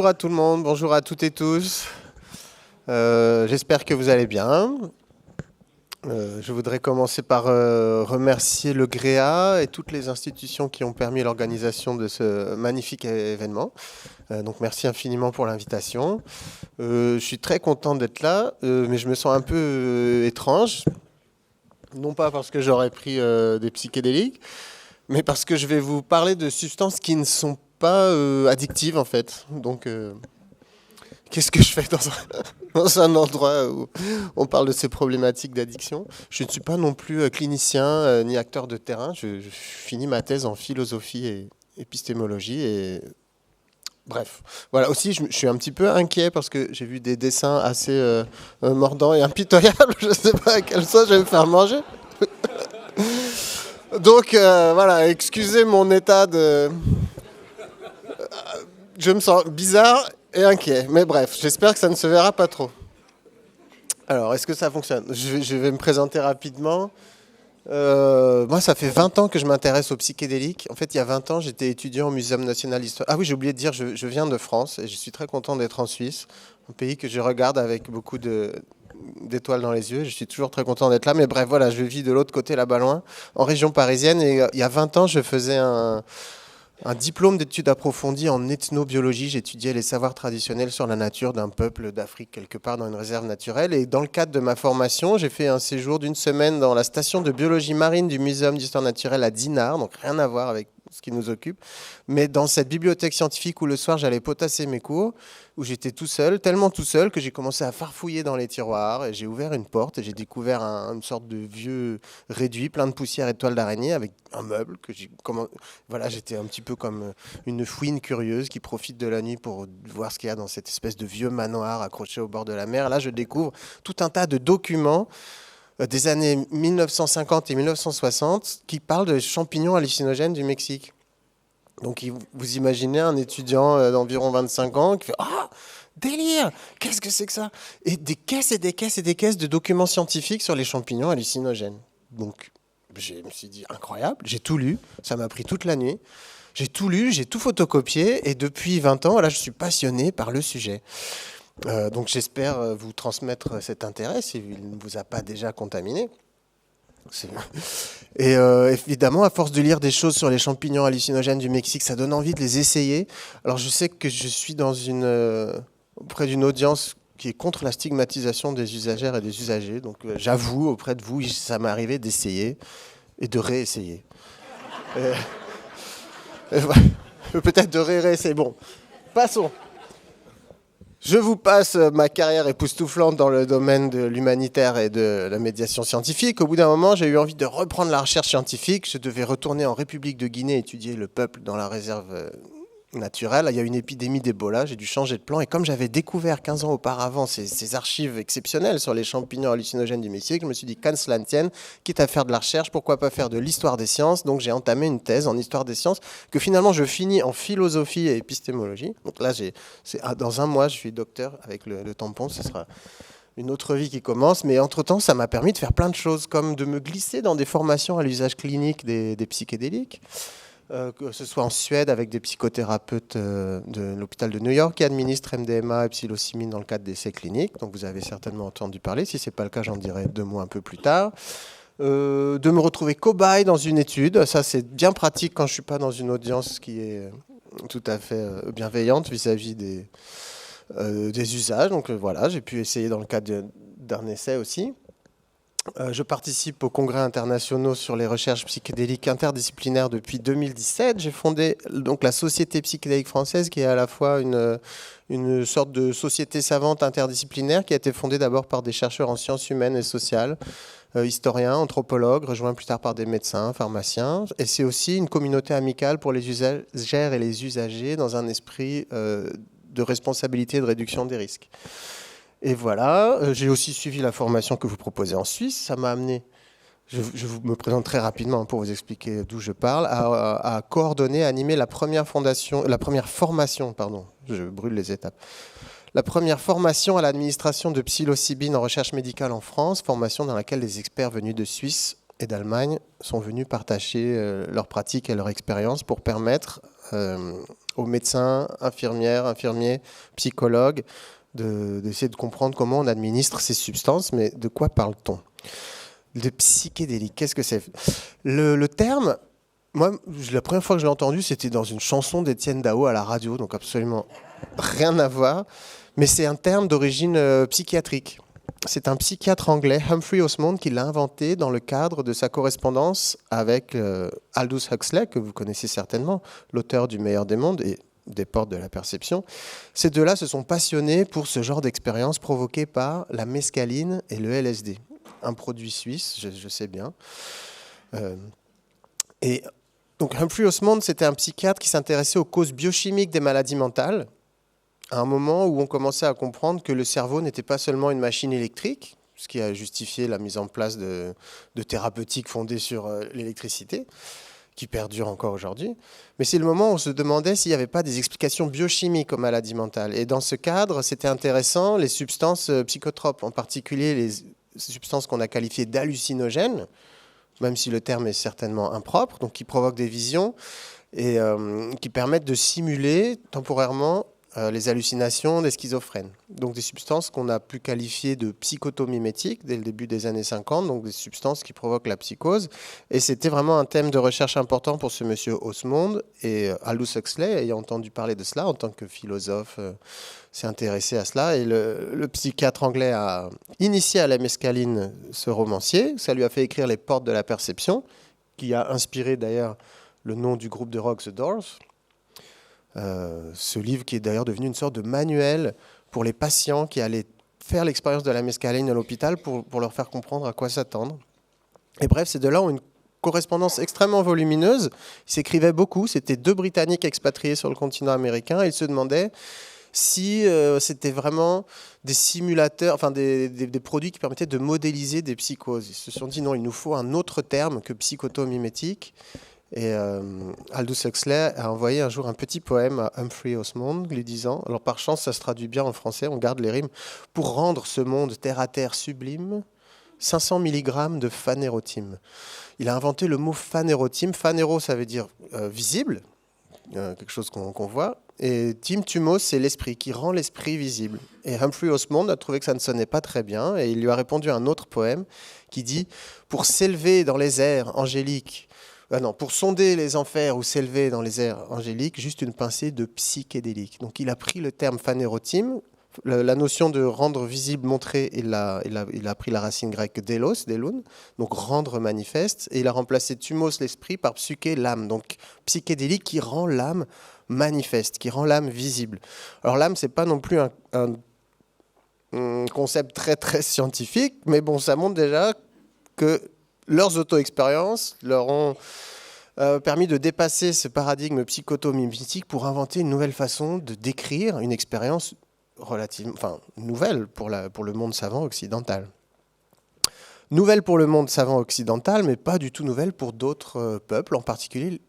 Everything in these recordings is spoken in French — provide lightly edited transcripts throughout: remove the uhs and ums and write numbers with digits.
Bonjour à tout le monde, bonjour à toutes et tous. J'espère que vous allez bien. Je voudrais commencer par remercier le GREA et toutes les institutions qui ont permis l'organisation de ce magnifique événement. Donc merci infiniment pour l'invitation. Je suis très content d'être là, mais je me sens un peu étrange. Non pas parce que j'aurais pris des psychédéliques, mais parce que je vais vous parler de substances qui ne sont pas addictives en fait. Donc qu'est-ce que je fais dans un endroit où on parle de ces problématiques d'addiction? Je ne suis pas non plus clinicien ni acteur de terrain. Je finis ma thèse en philosophie et épistémologie. Et bref, voilà. Aussi, je suis un petit peu inquiet parce que j'ai vu des dessins assez mordants et impitoyables. Je ne sais pas à quelle sauce je vais me faire manger. Donc voilà, excusez mon état de... Je me sens bizarre et inquiet. Mais bref, j'espère que ça ne se verra pas trop. Alors, est-ce que ça fonctionne? Je vais me présenter rapidement. Moi, ça fait 20 ans que je m'intéresse aux psychédéliques. En fait, il y a 20 ans, j'étais étudiant au Muséum national d'histoire. Ah oui, j'ai oublié de dire, je viens de France et je suis très content d'être en Suisse, un pays que je regarde avec beaucoup d'étoiles dans les yeux. Je suis toujours très content d'être là. Mais bref, voilà, je vis de l'autre côté, là-bas loin, en région parisienne. Et il y a 20 ans, je faisais un diplôme d'études approfondies en ethnobiologie. J'étudiais les savoirs traditionnels sur la nature d'un peuple d'Afrique, quelque part dans une réserve naturelle. Et dans le cadre de ma formation, j'ai fait un séjour d'une semaine dans la station de biologie marine du Muséum d'histoire naturelle à Dinard, donc rien à voir avec ce qui nous occupe, mais dans cette bibliothèque scientifique où le soir j'allais potasser mes cours, où j'étais tout seul, tellement tout seul que j'ai commencé à farfouiller dans les tiroirs et j'ai ouvert une porte et j'ai découvert une sorte de vieux réduit plein de poussière et de toiles d'araignée avec un meuble que voilà, j'étais un petit peu comme une fouine curieuse qui profite de la nuit pour voir ce qu'il y a dans cette espèce de vieux manoir accroché au bord de la mer. Là, je découvre tout un tas de documents des années 1950 et 1960 qui parlent de champignons hallucinogènes du Mexique. Donc vous imaginez un étudiant d'environ 25 ans qui fait « Ah, délire! Qu'est-ce que c'est que ça ?» Et des caisses et des caisses et des caisses de documents scientifiques sur les champignons hallucinogènes. Donc je me suis dit « Incroyable !» J'ai tout lu, ça m'a pris toute la nuit. J'ai tout lu, j'ai tout photocopié et depuis 20 ans, là, je suis passionné par le sujet. Donc j'espère vous transmettre cet intérêt s'il ne vous a pas déjà contaminé. Et évidemment, à force de lire des choses sur les champignons hallucinogènes du Mexique, ça donne envie de les essayer. Alors je sais que je suis auprès d'une audience qui est contre la stigmatisation des usagères et des usagers. Donc j'avoue auprès de vous, ça m'est arrivé d'essayer et de réessayer. Peut-être de réessayer. Bon, passons. Je vous passe ma carrière époustouflante dans le domaine de l'humanitaire et de la médiation scientifique. Au bout d'un moment, j'ai eu envie de reprendre la recherche scientifique. Je devais retourner en République de Guinée étudier le peuple dans la réserve naturelle. Il y a une épidémie d'Ebola, j'ai dû changer de plan. Et comme j'avais découvert 15 ans auparavant ces archives exceptionnelles sur les champignons hallucinogènes du Mexique, je me suis dit, qu'à cela ne tienne, quitte à faire de la recherche, pourquoi pas faire de l'histoire des sciences? Donc j'ai entamé une thèse en histoire des sciences que finalement je finis en philosophie et épistémologie. Donc là, dans un mois, je suis docteur avec le tampon, ce sera une autre vie qui commence. Mais entre-temps, ça m'a permis de faire plein de choses, comme de me glisser dans des formations à l'usage clinique des psychédéliques. Que ce soit en Suède avec des psychothérapeutes de l'hôpital de New York qui administrent MDMA et psilocybine dans le cadre d'essais cliniques. Donc vous avez certainement entendu parler. Si ce n'est pas le cas, j'en dirai 2 mots un peu plus tard. De me retrouver cobaye dans une étude. Ça, c'est bien pratique quand je ne suis pas dans une audience qui est tout à fait bienveillante vis-à-vis des usages. Donc voilà, j'ai pu essayer dans le cadre d'un essai aussi. Je participe aux congrès internationaux sur les recherches psychédéliques interdisciplinaires depuis 2017. J'ai fondé donc la Société psychédélique française, qui est à la fois une sorte de société savante interdisciplinaire qui a été fondée d'abord par des chercheurs en sciences humaines et sociales, historiens, anthropologues, rejoints plus tard par des médecins, pharmaciens. Et c'est aussi une communauté amicale pour les usagères et les usagers dans un esprit de responsabilité et de réduction des risques. Et voilà, j'ai aussi suivi la formation que vous proposez en Suisse. Ça m'a amené, je me présente très rapidement pour vous expliquer d'où je parle, à coordonner, à animer la première formation, je brûle les étapes. La première formation à l'administration de psilocybine en recherche médicale en France, formation dans laquelle des experts venus de Suisse et d'Allemagne sont venus partager leurs pratiques et leur expérience pour permettre aux médecins, infirmiers, psychologues, d'essayer de comprendre comment on administre ces substances. Mais de quoi parle-t-on? De psychédélique, qu'est-ce que c'est? Le terme, moi, la première fois que je l'ai entendu, c'était dans une chanson d'Étienne Dao à la radio, donc absolument rien à voir. Mais c'est un terme d'origine psychiatrique. C'est un psychiatre anglais, Humphrey Osmond, qui l'a inventé dans le cadre de sa correspondance avec Aldous Huxley, que vous connaissez certainement, l'auteur du Meilleur des mondes et des Portes de la perception. Ces deux-là se sont passionnés pour ce genre d'expérience provoquée par la mescaline et le LSD. Un produit suisse, je sais bien. Et donc Humphrey Osmond, c'était un psychiatre qui s'intéressait aux causes biochimiques des maladies mentales, à un moment où on commençait à comprendre que le cerveau n'était pas seulement une machine électrique, ce qui a justifié la mise en place de thérapeutiques fondées sur l'électricité, qui perdurent encore aujourd'hui. Mais c'est le moment où on se demandait s'il n'y avait pas des explications biochimiques aux maladies mentales. Et dans ce cadre, c'était intéressant les substances psychotropes, en particulier les substances qu'on a qualifiées d'hallucinogènes, même si le terme est certainement impropre, donc qui provoquent des visions et qui permettent de simuler temporairement les hallucinations des schizophrènes. Donc des substances qu'on a pu qualifier de psychotomimétiques dès le début des années 50, donc des substances qui provoquent la psychose. Et c'était vraiment un thème de recherche important pour ce monsieur Osmond. Et Aldous Huxley, ayant entendu parler de cela en tant que philosophe, s'est intéressé à cela. Et le psychiatre anglais a initié à la mescaline ce romancier. Ça lui a fait écrire Les Portes de la perception, qui a inspiré d'ailleurs le nom du groupe de rock The Doors. Ce livre qui est d'ailleurs devenu une sorte de manuel pour les patients qui allaient faire l'expérience de la mescaline à l'hôpital pour leur faire comprendre à quoi s'attendre. Et bref, ces deux-là ont une correspondance extrêmement volumineuse. Ils s'écrivaient beaucoup. C'était deux Britanniques expatriés sur le continent américain. Et ils se demandaient si c'était vraiment des simulateurs, enfin des produits qui permettaient de modéliser des psychoses. Ils se sont dit non, il nous faut un autre terme que psychotomimétique. Et Aldous Huxley a envoyé un jour un petit poème à Humphrey Osmond, lui disant, alors par chance ça se traduit bien en français, on garde les rimes, pour rendre ce monde terre à terre sublime, 500 mg de phanérotime. Il a inventé le mot phanérotime. Phanéro, ça veut dire visible, quelque chose qu'on voit, et thymos, c'est l'esprit, qui rend l'esprit visible. Et Humphrey Osmond a trouvé que ça ne sonnait pas très bien, et il lui a répondu un autre poème qui dit « Pour s'élever dans les airs angéliques, pour sonder les enfers ou s'élever dans les airs angéliques, juste une pincée de psychédélique. » Donc il a pris le terme phanérotime, la notion de rendre visible, montrer, il a pris la racine grecque délos, déloun, donc rendre manifeste, et il a remplacé thumos, l'esprit, par psyché, l'âme. Donc psychédélique qui rend l'âme manifeste, qui rend l'âme visible. Alors l'âme, c'est pas non plus un concept très très scientifique, mais bon, ça montre déjà que leurs auto-expériences leur ont permis de dépasser ce paradigme psychotomimétique pour inventer une nouvelle façon de décrire une expérience relativement, nouvelle pour le monde savant occidental. Nouvelle pour le monde savant occidental, mais pas du tout nouvelle pour d'autres peuples, en particulier,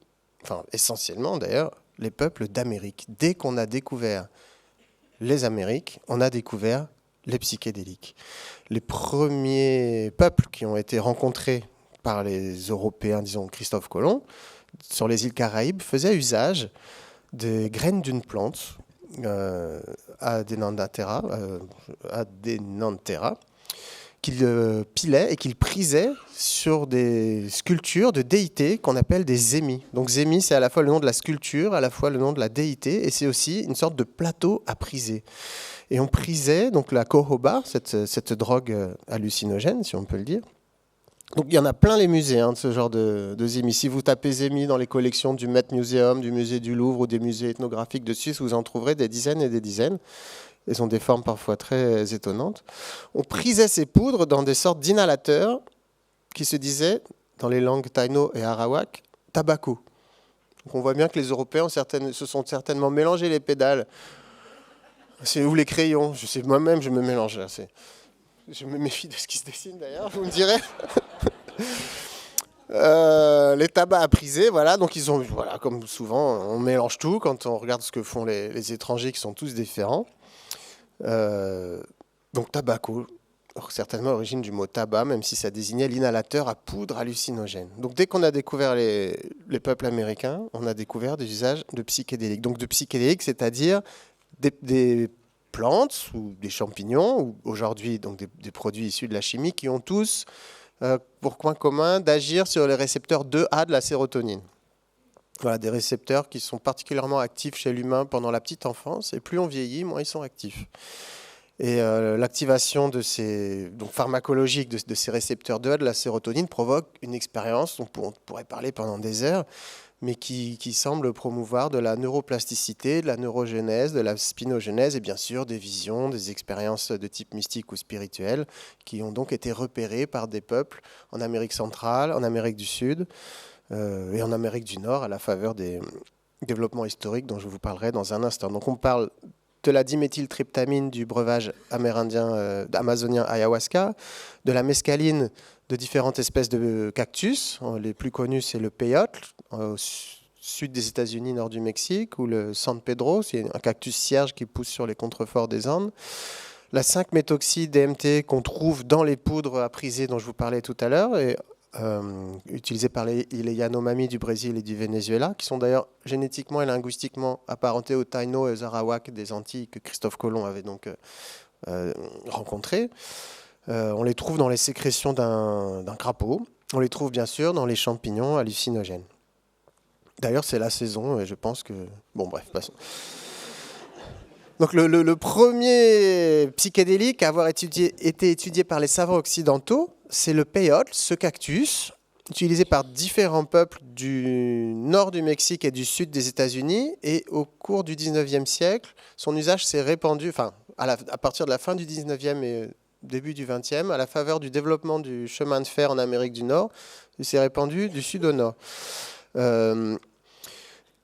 essentiellement d'ailleurs, les peuples d'Amérique. Dès qu'on a découvert les Amériques, on a découvert les psychédéliques. Les premiers peuples qui ont été rencontrés par les Européens, disons Christophe Colomb, sur les îles Caraïbes, faisaient usage des graines d'une plante, Adenantera, qu'il pilait et qu'il prisait sur des sculptures de déités qu'on appelle des zémis. Donc zémis, c'est à la fois le nom de la sculpture, à la fois le nom de la déité, et c'est aussi une sorte de plateau à priser. Et on prisait donc la cohoba, cette drogue hallucinogène, si on peut le dire. Donc il y en a plein les musées de ce genre de zémis. Si vous tapez zémis dans les collections du Met Museum, du musée du Louvre ou des musées ethnographiques de Suisse, vous en trouverez des dizaines et des dizaines. Elles ont des formes parfois très étonnantes. On prisait ces poudres dans des sortes d'inhalateurs qui se disaient, dans les langues taino et arawak, tabaco. Donc on voit bien que les Européens se sont certainement mélangé les pédales. Ou les crayons. Je sais, moi-même, je me mélange là. Je me méfie de ce qui se dessine d'ailleurs, vous me direz. Les tabacs à priser, voilà. Donc ils ont, voilà, comme souvent, on mélange tout quand on regarde ce que font les étrangers qui sont tous différents. Donc tabaco. certainement l'origine du mot tabac, même si ça désignait l'inhalateur à poudre hallucinogène. Donc dès qu'on a découvert les peuples américains, on a découvert des usages de psychédéliques. Donc de psychédéliques, c'est-à-dire des plantes ou des champignons, ou aujourd'hui donc des produits issus de la chimie, qui ont tous pour point commun d'agir sur les récepteurs 2A de la sérotonine. Voilà, des récepteurs qui sont particulièrement actifs chez l'humain pendant la petite enfance, et plus on vieillit, moins ils sont actifs. Et l'activation de pharmacologique de ces récepteurs 2A de la sérotonine provoque une expérience dont on pourrait parler pendant des heures, mais qui semble promouvoir de la neuroplasticité, de la neurogénèse, de la spinogénèse et bien sûr des visions, des expériences de type mystique ou spirituel qui ont donc été repérées par des peuples en Amérique centrale, en Amérique du Sud et en Amérique du Nord à la faveur des développements historiques dont je vous parlerai dans un instant. Donc on parle de la diméthyltryptamine du breuvage amérindien, amazonien ayahuasca, de la mescaline de différentes espèces de cactus. Les plus connus, c'est le peyote, au sud des États-Unis, nord du Mexique, ou le San Pedro, c'est un cactus cierge qui pousse sur les contreforts des Andes. La 5-méthoxy-DMT qu'on trouve dans les poudres à priser dont je vous parlais tout à l'heure, et utilisées par les Yanomami du Brésil et du Venezuela, qui sont d'ailleurs génétiquement et linguistiquement apparentés aux Taino et aux Arawaks des Antilles que Christophe Colomb avait donc rencontrés. On les trouve dans les sécrétions d'un crapaud. On les trouve bien sûr dans les champignons hallucinogènes. D'ailleurs, c'est la saison et je pense que... Bon, bref, passons. Donc le premier psychédélique à avoir été étudié par les savants occidentaux, c'est le peyote, ce cactus, utilisé par différents peuples du nord du Mexique et du sud des États-Unis. Et au cours du 19e siècle, son usage s'est répandu, à partir de la fin du 19e et début du 20e, à la faveur du développement du chemin de fer en Amérique du Nord, il s'est répandu du sud au nord.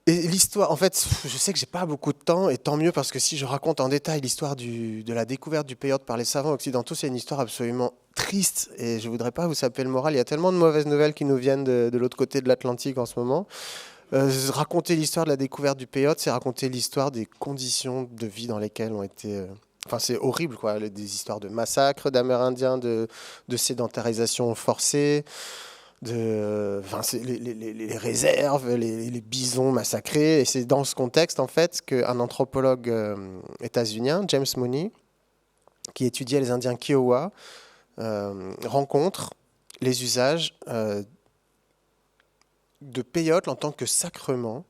Et l'histoire, en fait, je sais que j'ai pas beaucoup de temps, et tant mieux, parce que si je raconte en détail l'histoire de la découverte du peyote par les savants occidentaux, c'est une histoire absolument triste, et je voudrais pas vous saper le moral. Il y a tellement de mauvaises nouvelles qui nous viennent de l'autre côté de l'Atlantique en ce moment. Raconter l'histoire de la découverte du peyote, c'est raconter l'histoire des conditions de vie dans lesquelles ont été... Enfin, c'est horrible, quoi. Des histoires de massacres d'Amérindiens, de sédentarisation forcée, les réserves, les bisons massacrés. Et c'est dans ce contexte, en fait, qu'un anthropologue états-unien, James Mooney, qui étudiait les Indiens Kiowa, rencontre les usages de peyote en tant que sacrement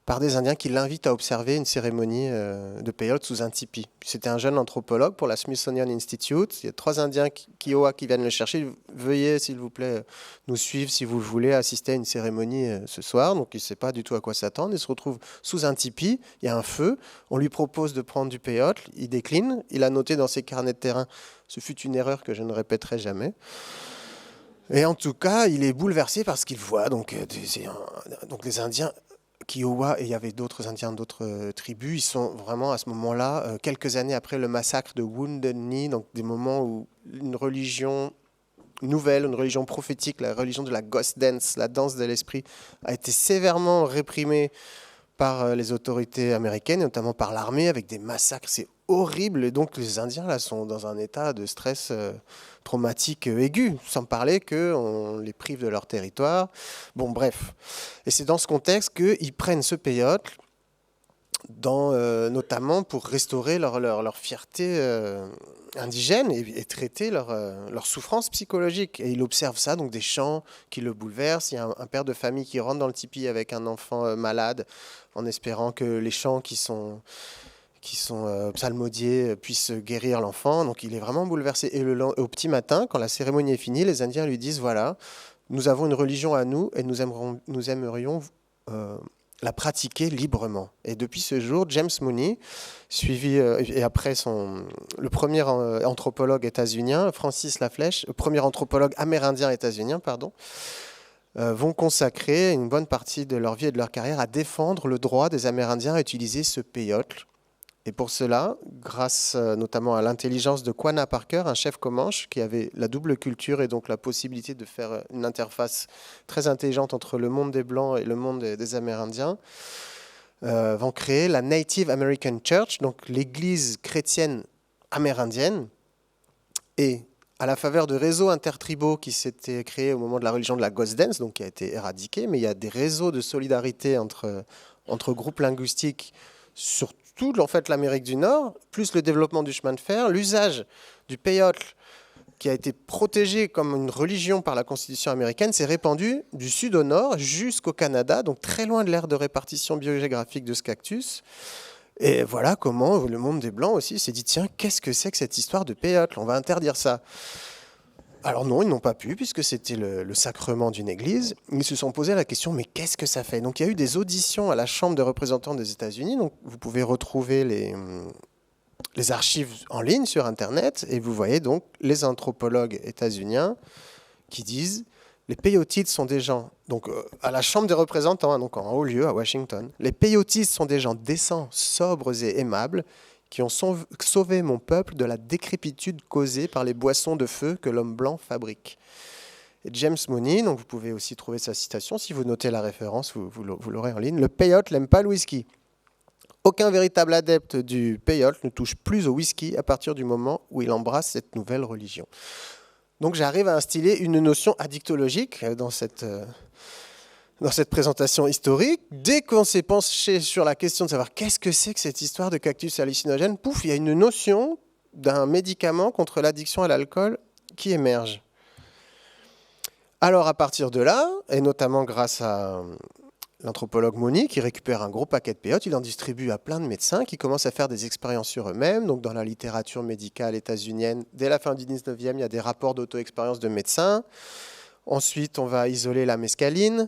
par des Indiens qui l'invitent à observer une cérémonie de peyote sous un tipi. C'était un jeune anthropologue pour la Smithsonian Institute. Il y a 3 Indiens Kiowa qui viennent le chercher. Veuillez, s'il vous plaît, nous suivre si vous le voulez, assister à une cérémonie ce soir. Donc il ne sait pas du tout à quoi s'attendre. Il se retrouve sous un tipi. Il y a un feu. On lui propose de prendre du peyote. Il décline. Il a noté dans ses carnets de terrain « Ce fut une erreur que je ne répéterai jamais ». Et en tout cas, il est bouleversé par ce qu'il voit. Donc les Indiens Kiowa, et il y avait d'autres Indiens d'autres tribus, ils sont vraiment à ce moment-là, quelques années après le massacre de Wounded Knee, donc des moments où une religion nouvelle, une religion prophétique, la religion de la ghost dance, la danse de l'esprit, a été sévèrement réprimée par les autorités américaines, notamment par l'armée, avec des massacres. C'est horrible. Et donc les Indiens là sont dans un état de stress traumatique aigu, sans parler qu'on les prive de leur territoire. Bon, bref. Et c'est dans ce contexte qu'ils prennent ce peyote, notamment pour restaurer leur fierté indigène et traiter leur souffrance psychologique. Et il observe ça, donc des chants qui le bouleversent. Il y a un père de famille qui rentre dans le tipi avec un enfant malade, en espérant que les chants qui sont psalmodiés puissent guérir l'enfant. Donc il est vraiment bouleversé. Et au petit matin, quand la cérémonie est finie, les Indiens lui disent, voilà, nous avons une religion à nous et nous aimerions la pratiquer librement. Et depuis ce jour, James Mooney, suivi, et après le premier anthropologue états-unien, Francis Laflèche, le premier anthropologue amérindien états-unien, vont consacrer une bonne partie de leur vie et de leur carrière à défendre le droit des Amérindiens à utiliser ce peyote. Et pour cela, grâce notamment à l'intelligence de Quanah Parker, un chef Comanche qui avait la double culture et donc la possibilité de faire une interface très intelligente entre le monde des Blancs et le monde des Amérindiens, vont créer la Native American Church, donc l'église chrétienne amérindienne. Et à la faveur de réseaux intertribaux qui s'étaient créés au moment de la religion de la Ghost Dance, donc qui a été éradiquée, mais il y a des réseaux de solidarité entre groupes linguistiques sur toute en fait, l'Amérique du Nord, plus le développement du chemin de fer, l'usage du peyote qui a été protégé comme une religion par la Constitution américaine, s'est répandu du sud au nord jusqu'au Canada, donc très loin de l'aire de répartition biogéographique de ce cactus. Et voilà comment le monde des Blancs aussi s'est dit, tiens, qu'est-ce que c'est que cette histoire de peyote? On va interdire ça. Alors non, ils n'ont pas pu, puisque c'était le sacrement d'une église. Ils se sont posé la question, mais qu'est-ce que ça fait? Donc il y a eu des auditions à la Chambre des représentants des États-Unis, donc vous pouvez retrouver les archives en ligne sur Internet, et vous voyez donc les anthropologues états-uniens qui disent les peyotites sont des gens, donc à la Chambre des représentants, donc en haut lieu à Washington, les peyotites sont des gens décents, sobres et aimables qui ont sauvé mon peuple de la décrépitude causée par les boissons de feu que l'homme blanc fabrique. Et James Mooney, donc vous pouvez aussi trouver sa citation, si vous notez la référence, vous l'aurez en ligne, le peyote n'aime pas le whisky. Aucun véritable adepte du peyote ne touche plus au whisky à partir du moment où il embrasse cette nouvelle religion. Donc j'arrive à instiller une notion addictologique dans cette présentation historique. Dès qu'on s'est penché sur la question de savoir qu'est-ce que c'est que cette histoire de cactus hallucinogène, pouf, il y a une notion d'un médicament contre l'addiction à l'alcool qui émerge. Alors à partir de là, et notamment grâce à l'anthropologue Mooney, qui récupère un gros paquet de peyote, il en distribue à plein de médecins qui commencent à faire des expériences sur eux-mêmes. Donc dans la littérature médicale états-unienne, dès la fin du 19e, il y a des rapports d'auto-expérience de médecins. Ensuite, on va isoler la mescaline.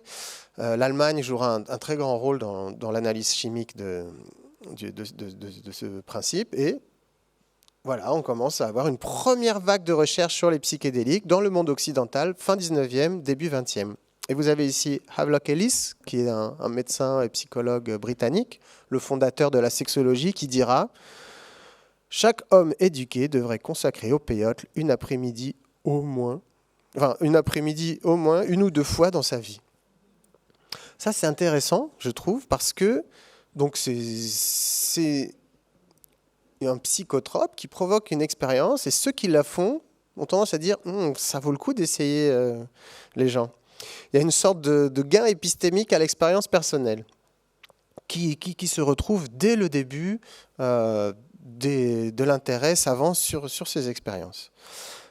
L'Allemagne jouera un très grand rôle dans l'analyse chimique de ce principe. Et voilà, on commence à avoir une première vague de recherche sur les psychédéliques dans le monde occidental, fin 19e, début 20e. Et vous avez ici Havelock Ellis, qui est un médecin et psychologue britannique, le fondateur de la sexologie, qui dira « Chaque homme éduqué devrait consacrer au peyote une après-midi au moins, une ou deux fois dans sa vie. » Ça, c'est intéressant, je trouve, parce que donc c'est un psychotrope qui provoque une expérience, et ceux qui la font ont tendance à dire « ça vaut le coup d'essayer les gens ». Il y a une sorte de gain épistémique à l'expérience personnelle qui se retrouve dès le début de l'intérêt savant sur ces expériences.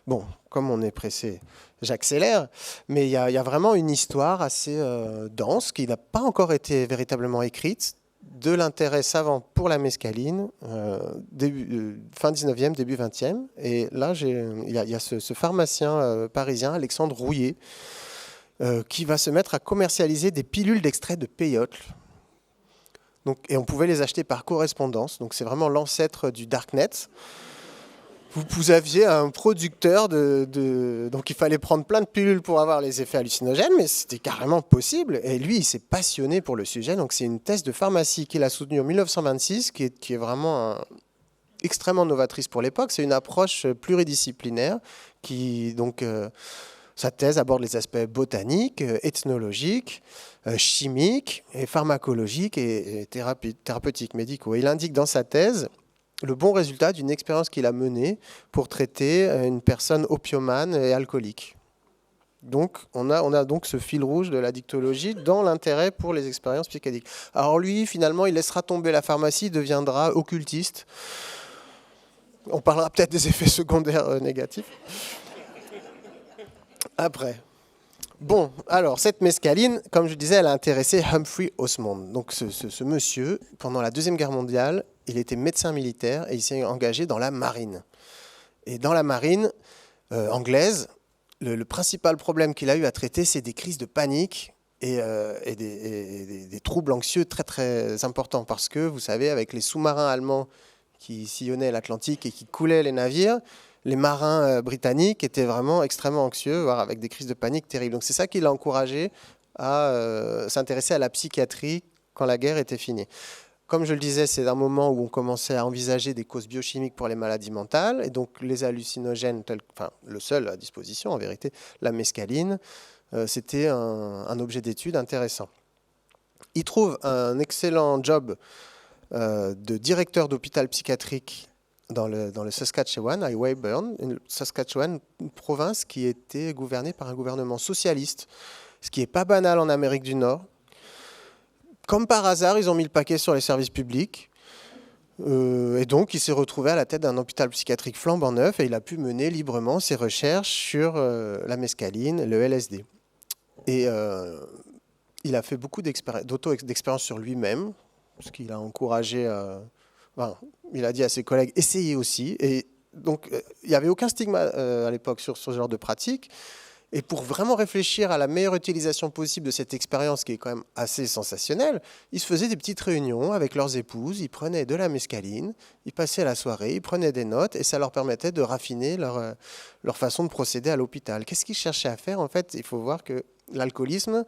Bon, comme on est pressé, j'accélère, mais il y a vraiment une histoire assez dense qui n'a pas encore été véritablement écrite de l'intérêt savant pour la mescaline, fin 19e, début 20e. Et là, il y a ce pharmacien parisien, Alexandre Rouillet, qui va se mettre à commercialiser des pilules d'extrait de peyote. Et on pouvait les acheter par correspondance. Donc c'est vraiment l'ancêtre du Darknet. Vous aviez un producteur donc il fallait prendre plein de pilules pour avoir les effets hallucinogènes, mais c'était carrément possible. Et lui, il s'est passionné pour le sujet. Donc c'est une thèse de pharmacie qu'il a soutenue en 1926, qui est vraiment extrêmement novatrice pour l'époque. C'est une approche pluridisciplinaire qui sa thèse aborde les aspects botaniques, ethnologiques, chimiques, et pharmacologiques et thérapeutiques, médicaux. Et il indique dans sa thèse le bon résultat d'une expérience qu'il a menée pour traiter une personne opiomane et alcoolique. Donc, on a donc ce fil rouge de l'addictologie dans l'intérêt pour les expériences psychédéliques. Alors lui, finalement, il laissera tomber la pharmacie, deviendra occultiste. On parlera peut-être des effets secondaires négatifs. Après. Bon, alors, cette mescaline, comme je disais, elle a intéressé Humphrey Osmond. Donc, ce monsieur, pendant la Deuxième Guerre mondiale, il était médecin militaire et il s'est engagé dans la marine. Et dans la marine anglaise, le principal problème qu'il a eu à traiter, c'est des crises de panique et des troubles anxieux très, très importants. Parce que, vous savez, avec les sous-marins allemands qui sillonnaient l'Atlantique et qui coulaient les navires, les marins britanniques étaient vraiment extrêmement anxieux, voire avec des crises de panique terribles. Donc c'est ça qui l'a encouragé à s'intéresser à la psychiatrie quand la guerre était finie. Comme je le disais, c'est un moment où on commençait à envisager des causes biochimiques pour les maladies mentales, et donc les hallucinogènes, le seul à disposition en vérité, la mescaline, c'était un objet d'étude intéressant. Il trouve un excellent job de directeur d'hôpital psychiatrique dans le Saskatchewan, à Weyburn, Saskatchewan, une province qui était gouvernée par un gouvernement socialiste, ce qui n'est pas banal en Amérique du Nord. Comme par hasard, ils ont mis le paquet sur les services publics. Et donc, il s'est retrouvé à la tête d'un hôpital psychiatrique flambant neuf et il a pu mener librement ses recherches sur la mescaline, le LSD. Et il a fait beaucoup d'expériences sur lui-même, parce qu'il a encouragé, il a dit à ses collègues, essayez aussi. Et donc, il n'y avait aucun stigma à l'époque sur ce genre de pratique. Et pour vraiment réfléchir à la meilleure utilisation possible de cette expérience qui est quand même assez sensationnelle, ils se faisaient des petites réunions avec leurs épouses, ils prenaient de la mescaline, ils passaient la soirée, ils prenaient des notes et ça leur permettait de raffiner leur façon de procéder à l'hôpital. Qu'est-ce qu'ils cherchaient à faire? En fait, il faut voir que l'alcoolisme,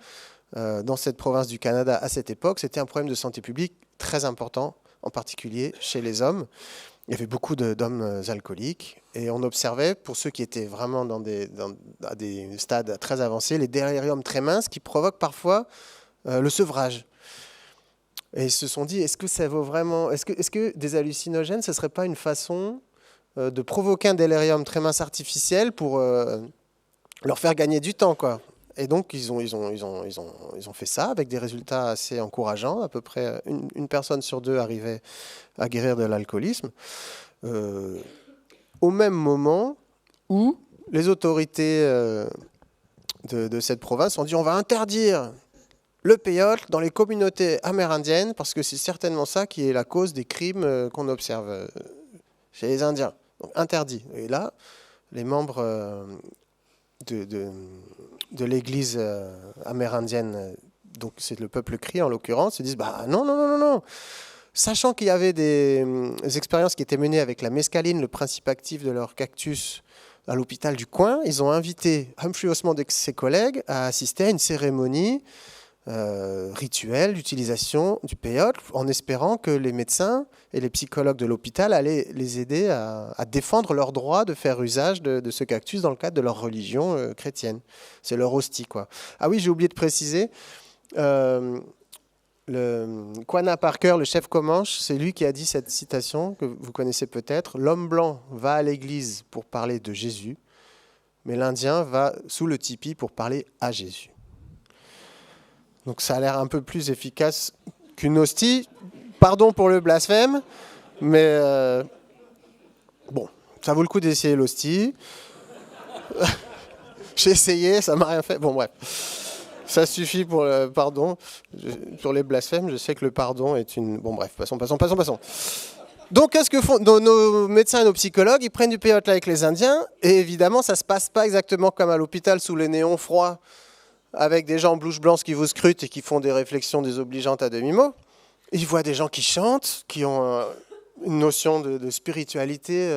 dans cette province du Canada à cette époque, c'était un problème de santé publique très important, en particulier chez les hommes. Il y avait beaucoup d'hommes alcooliques et on observait, pour ceux qui étaient vraiment à des stades très avancés, les déliriums très minces qui provoquent parfois le sevrage. Et ils se sont dit, est-ce que ça vaut vraiment, est-ce que des hallucinogènes, ce ne serait pas une façon de provoquer un délirium très mince artificiel pour leur faire gagner du temps, quoi. Et donc, ils ont fait ça avec des résultats assez encourageants. À peu près une personne sur deux arrivait à guérir de l'alcoolisme. Au même moment où les autorités de cette province ont dit on va interdire le peyote dans les communautés amérindiennes parce que c'est certainement ça qui est la cause des crimes qu'on observe chez les Indiens. Donc, interdit. Et là, les membres de l'église amérindienne, donc c'est le peuple cri en l'occurrence, se disent bah non. Sachant qu'il y avait des expériences qui étaient menées avec la mescaline, le principe actif de leur cactus, à l'hôpital du coin, ils ont invité Humphrey Osmond et ses collègues à assister à une cérémonie rituelle d'utilisation du peyote, en espérant que les médecins et les psychologues de l'hôpital allaient les aider à défendre leur droit de faire usage de ce cactus dans le cadre de leur religion chrétienne. C'est leur hostie, quoi. Ah oui, j'ai oublié de préciser, Quanah Parker, le chef Comanche, c'est lui qui a dit cette citation que vous connaissez peut-être. L'homme blanc va à l'église pour parler de Jésus, mais l'Indien va sous le tipi pour parler à Jésus. Donc ça a l'air un peu plus efficace qu'une hostie. Pardon pour le blasphème, mais bon, ça vaut le coup d'essayer l'hostie. J'ai essayé, ça m'a rien fait. Bon, bref. Ça suffit pour le pardon. Sur les blasphèmes, je sais que le pardon est une... Bon, bref, passons. Donc, qu'est-ce que font nos médecins et nos psychologues? Ils prennent du peyote là avec les Indiens, et évidemment, ça ne se passe pas exactement comme à l'hôpital sous les néons froids, avec des gens en blouse blanche qui vous scrutent et qui font des réflexions désobligeantes à demi-mot. Ils voient des gens qui chantent, qui ont une notion de spiritualité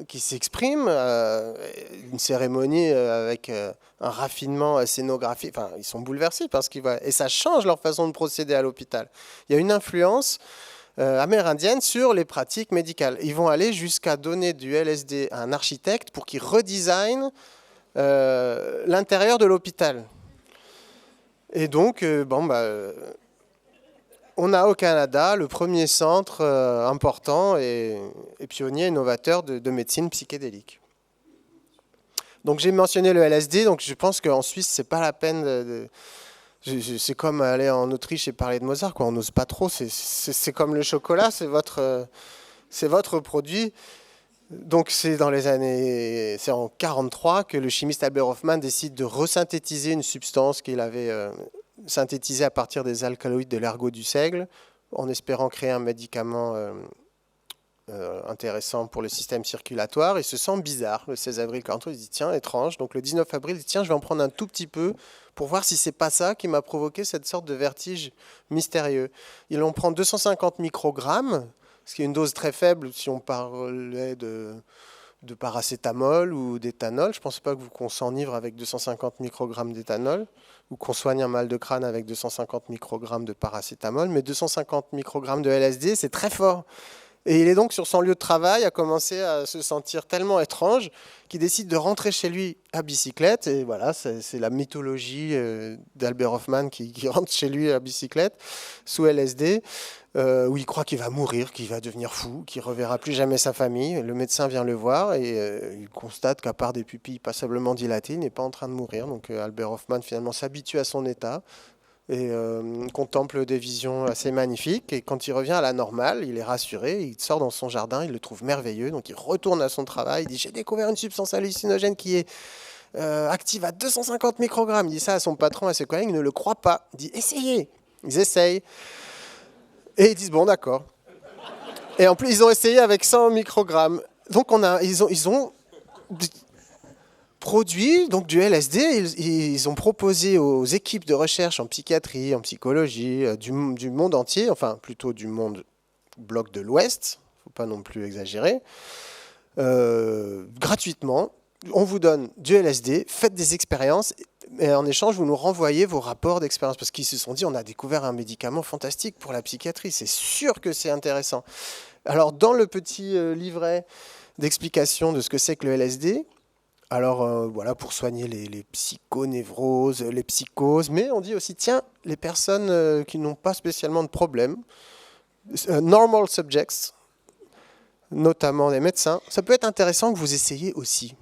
qui s'exprime, une cérémonie avec un raffinement scénographique. Enfin, ils sont bouleversés parce qu'ils voient. Et ça change leur façon de procéder à l'hôpital. Il y a une influence amérindienne sur les pratiques médicales. Ils vont aller jusqu'à donner du LSD à un architecte pour qu'il redesign l'intérieur de l'hôpital. Et donc, on a au Canada le premier centre important et pionnier, innovateur de médecine psychédélique. Donc j'ai mentionné le LSD, donc je pense qu'en Suisse, c'est pas la peine c'est comme aller en Autriche et parler de Mozart, quoi. On n'ose pas trop, c'est comme le chocolat, c'est votre produit. Donc c'est en 1943 que le chimiste Albert Hofmann décide de resynthétiser une substance qu'il avait synthétisée à partir des alcaloïdes de l'ergot du seigle, en espérant créer un médicament intéressant pour le système circulatoire. Il se sent bizarre le 16 avril 1943, il dit tiens, étrange. Donc le 19 avril, il dit tiens, je vais en prendre un tout petit peu pour voir si c'est pas ça qui m'a provoqué cette sorte de vertige mystérieux. Il en prend 250 microgrammes, ce qui est une dose très faible si on parlait de paracétamol ou d'éthanol. Je ne pense pas qu'on s'enivre avec 250 microgrammes d'éthanol ou qu'on soigne un mal de crâne avec 250 microgrammes de paracétamol, mais 250 microgrammes de LSD, c'est très fort. Et il est donc sur son lieu de travail, a commencé à se sentir tellement étrange qu'il décide de rentrer chez lui à bicyclette. Et voilà, c'est la mythologie d'Albert Hoffman qui rentre chez lui à bicyclette, sous LSD, où il croit qu'il va mourir, qu'il va devenir fou, qu'il ne reverra plus jamais sa famille. Le médecin vient le voir et il constate qu'à part des pupilles passablement dilatées, il n'est pas en train de mourir. Donc Albert Hoffman finalement s'habitue à son état et contemple des visions assez magnifiques. Et quand il revient à la normale, il est rassuré, il sort dans son jardin, il le trouve merveilleux, donc il retourne à son travail, il dit « J'ai découvert une substance hallucinogène qui est active à 250 microgrammes ». Il dit ça à son patron, à ses collègues, ils ne le croient pas. Il dit « Essayez ». Ils essayent. Et ils disent « Bon, d'accord ». Et en plus, ils ont essayé avec 100 microgrammes. Donc ils ont produit donc du LSD. Ils ont proposé aux équipes de recherche en psychiatrie, en psychologie, du monde entier, enfin plutôt du monde bloc de l'Ouest, il ne faut pas non plus exagérer, gratuitement. On vous donne du LSD, faites des expériences, et en échange, vous nous renvoyez vos rapports d'expérience. Parce qu'ils se sont dit, on a découvert un médicament fantastique pour la psychiatrie, c'est sûr que c'est intéressant. Alors, dans le petit livret d'explication de ce que c'est que le LSD, alors voilà, pour soigner les psychonévroses, les psychoses, mais on dit aussi, tiens, les personnes qui n'ont pas spécialement de problème, normal subjects, notamment les médecins, ça peut être intéressant que vous essayiez aussi.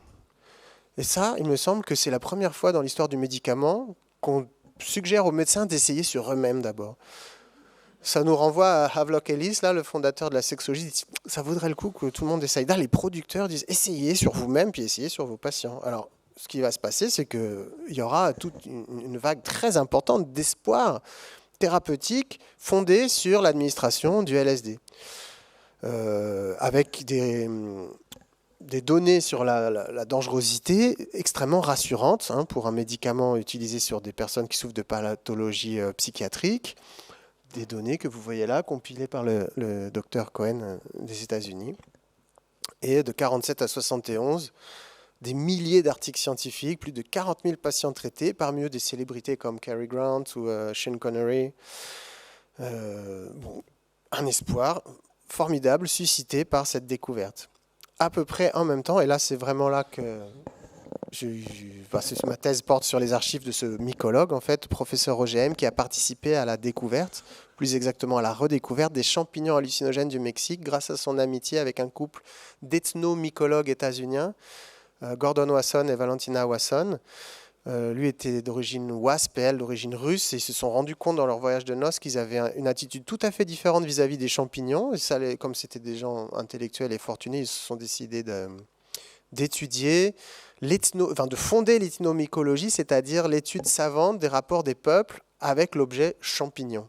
Et ça, il me semble que c'est la première fois dans l'histoire du médicament qu'on suggère aux médecins d'essayer sur eux-mêmes d'abord. Ça nous renvoie à Havelock Ellis, là, le fondateur de la sexologie. Ça vaudrait le coup que tout le monde essaye. Là, les producteurs disent essayez sur vous-même, puis essayez sur vos patients. Alors, ce qui va se passer, c'est qu'il y aura toute une vague très importante d'espoir thérapeutique fondée sur l'administration du LSD. Avec des données sur la dangerosité extrêmement rassurantes pour un médicament utilisé sur des personnes qui souffrent de pathologies psychiatriques. Des données que vous voyez là, compilées par le docteur Cohen des États-Unis. Et de 47 à 71, des milliers d'articles scientifiques, plus de 40 000 patients traités, parmi eux des célébrités comme Cary Grant ou Sean Connery. Un espoir formidable suscité par cette découverte. À peu près en même temps, et là c'est vraiment là que ma thèse porte sur les archives de ce mycologue, en fait, professeur OGM, qui a participé à la découverte, plus exactement à la redécouverte des champignons hallucinogènes du Mexique grâce à son amitié avec un couple d'ethnomycologues états-uniens, Gordon Wasson et Valentina Wasson. Lui était d'origine WASP et elle d'origine russe, et ils se sont rendus compte dans leur voyage de noces qu'ils avaient une attitude tout à fait différente vis-à-vis des champignons. Et ça, comme c'était des gens intellectuels et fortunés, ils se sont décidés d'étudier, de fonder l'ethnomycologie, c'est-à-dire l'étude savante des rapports des peuples avec l'objet champignon.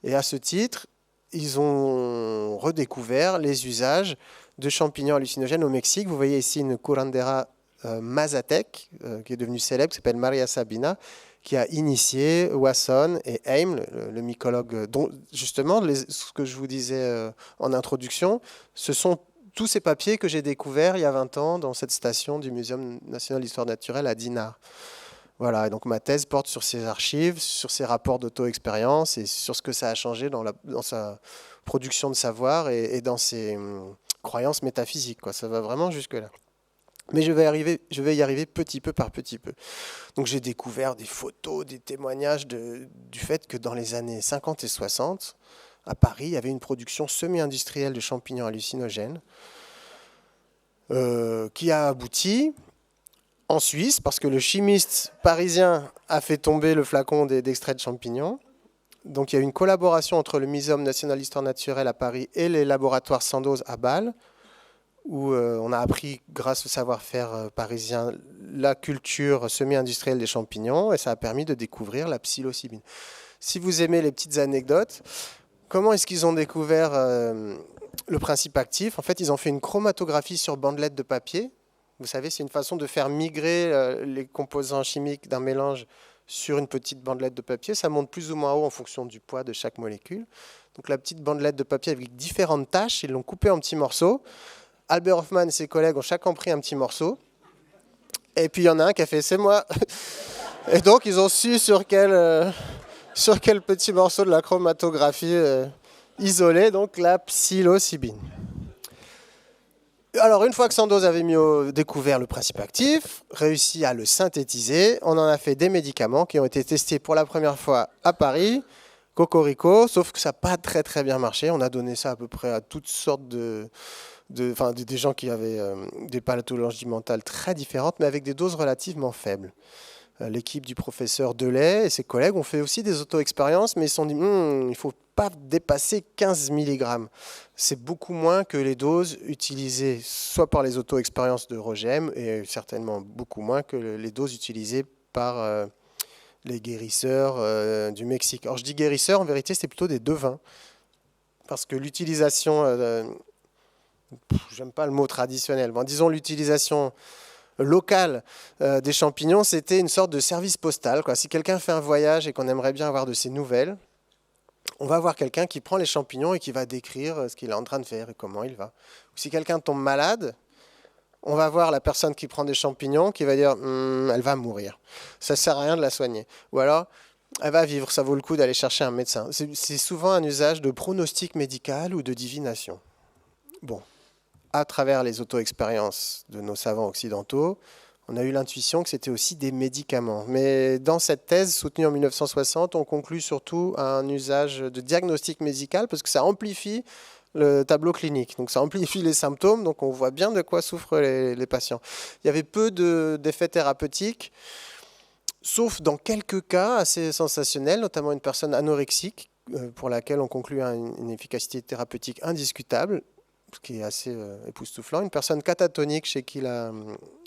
Et à ce titre, ils ont redécouvert les usages de champignons hallucinogènes au Mexique. Vous voyez ici une curandera mazatèque, qui est devenue célèbre, qui s'appelle Maria Sabina, qui a initié Wasson et Aim, le mycologue, dont justement, ce que je vous disais en introduction, ce sont tous ces papiers que j'ai découverts il y a 20 ans dans cette station du Muséum national d'histoire naturelle à Dinard. Voilà, et donc ma thèse porte sur ces archives, sur ces rapports d'auto-expérience et sur ce que ça a changé dans sa production de savoir et dans ses croyances métaphysiques, quoi. Ça va vraiment jusque-là. Mais je vais y arriver petit peu par petit peu. Donc j'ai découvert des photos, des témoignages du fait que dans les années 50 et 60, à Paris, il y avait une production semi-industrielle de champignons hallucinogènes qui a abouti en Suisse, parce que le chimiste parisien a fait tomber le flacon d'extrait de champignons. Donc il y a eu une collaboration entre le Muséum national d'histoire naturelle à Paris et les laboratoires Sandoz à Bâle, où on a appris, grâce au savoir-faire parisien, la culture semi-industrielle des champignons, et ça a permis de découvrir la psilocybine. Si vous aimez les petites anecdotes, comment est-ce qu'ils ont découvert le principe actif? En fait, ils ont fait une chromatographie sur bandelette de papier. Vous savez, c'est une façon de faire migrer les composants chimiques d'un mélange sur une petite bandelette de papier. Ça monte plus ou moins haut en fonction du poids de chaque molécule. Donc la petite bandelette de papier avec différentes taches, ils l'ont coupée en petits morceaux. Albert Hoffman et ses collègues ont chacun pris un petit morceau. Et puis il y en a un qui a fait « c'est moi ». Et donc ils ont su sur quel petit morceau de la chromatographie isoler donc la psilocybine. Alors, une fois que Sandoz avait découvert le principe actif, réussi à le synthétiser, on en a fait des médicaments qui ont été testés pour la première fois à Paris, Cocorico, sauf que ça n'a pas très très bien marché. On a donné ça à peu près à toutes sortes des gens qui avaient des pathologies mentales très différentes, mais avec des doses relativement faibles. L'équipe du professeur Delay et ses collègues ont fait aussi des auto-expériences, mais ils se sont dit il ne faut pas dépasser 15 mg. C'est beaucoup moins que les doses utilisées soit par les auto-expériences de Rogem et certainement beaucoup moins que les doses utilisées par les guérisseurs du Mexique. Alors je dis guérisseurs, en vérité c'est plutôt des devins, parce que l'utilisation, j'aime pas le mot traditionnel, bon, disons l'utilisation locale des champignons, c'était une sorte de service postal, quoi. Si quelqu'un fait un voyage et qu'on aimerait bien avoir de ses nouvelles, on va voir quelqu'un qui prend les champignons et qui va décrire ce qu'il est en train de faire et comment il va. Ou si quelqu'un tombe malade, on va voir la personne qui prend des champignons qui va dire elle va mourir, ça sert à rien de la soigner. Ou alors elle va vivre, ça vaut le coup d'aller chercher un médecin. C'est souvent un usage de pronostic médical ou de divination. Bon, à travers les auto-expériences de nos savants occidentaux, on a eu l'intuition que c'était aussi des médicaments. Mais dans cette thèse soutenue en 1960, on conclut surtout à un usage de diagnostic médical parce que ça amplifie le tableau clinique. Donc ça amplifie les symptômes, donc on voit bien de quoi souffrent les patients. Il y avait peu d'effets thérapeutiques, sauf dans quelques cas assez sensationnels, notamment une personne anorexique, pour laquelle on conclut à une efficacité thérapeutique indiscutable, ce qui est assez époustouflant. Une personne catatonique chez qui la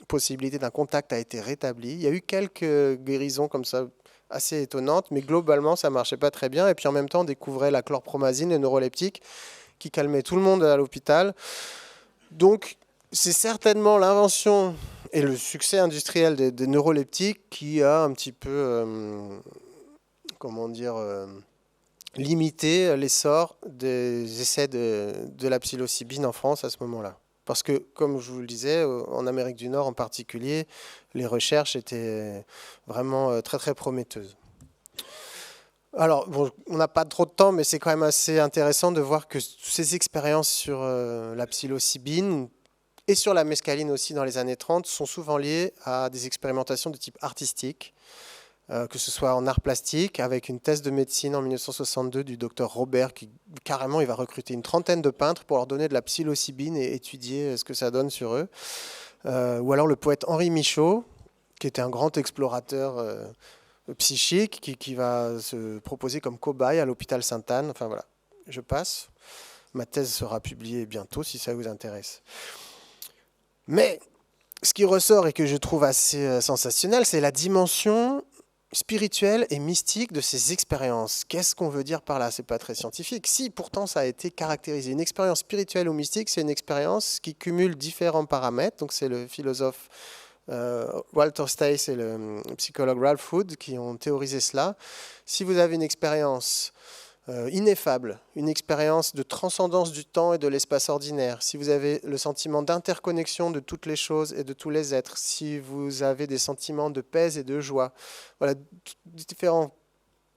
possibilité d'un contact a été rétablie. Il y a eu quelques guérisons comme ça assez étonnantes, mais globalement ça ne marchait pas très bien. Et puis en même temps on découvrait la chlorpromazine, le neuroleptique, qui calmait tout le monde à l'hôpital. Donc c'est certainement l'invention et le succès industriel des neuroleptiques qui a un petit peu, limiter l'essor des essais de la psilocybine en France à ce moment-là. Parce que, comme je vous le disais, en Amérique du Nord en particulier, les recherches étaient vraiment très très prometteuses. Alors, bon, on n'a pas trop de temps, mais c'est quand même assez intéressant de voir que ces expériences sur la psilocybine et sur la mescaline aussi dans les années 30 sont souvent liées à des expérimentations de type artistique. Que ce soit en art plastique, avec une thèse de médecine en 1962 du docteur Robert, qui carrément il va recruter une trentaine de peintres pour leur donner de la psilocybine et étudier ce que ça donne sur eux. Ou alors le poète Henri Michaud, qui était un grand explorateur psychique, qui va se proposer comme cobaye à l'hôpital Sainte-Anne. Enfin voilà, je passe. Ma thèse sera publiée bientôt si ça vous intéresse. Mais ce qui ressort et que je trouve assez sensationnel, c'est la dimension spirituelle et mystique de ces expériences. Qu'est-ce qu'on veut dire par là? C'est pas très scientifique. Si, pourtant, ça a été caractérisé. Une expérience spirituelle ou mystique, c'est une expérience qui cumule différents paramètres. Donc, c'est le philosophe Walter Stace et le psychologue Ralph Wood qui ont théorisé cela. Si vous avez une expérience ineffable, une expérience de transcendance du temps et de l'espace ordinaire, si vous avez le sentiment d'interconnexion de toutes les choses et de tous les êtres, si vous avez des sentiments de paix et de joie, voilà, différents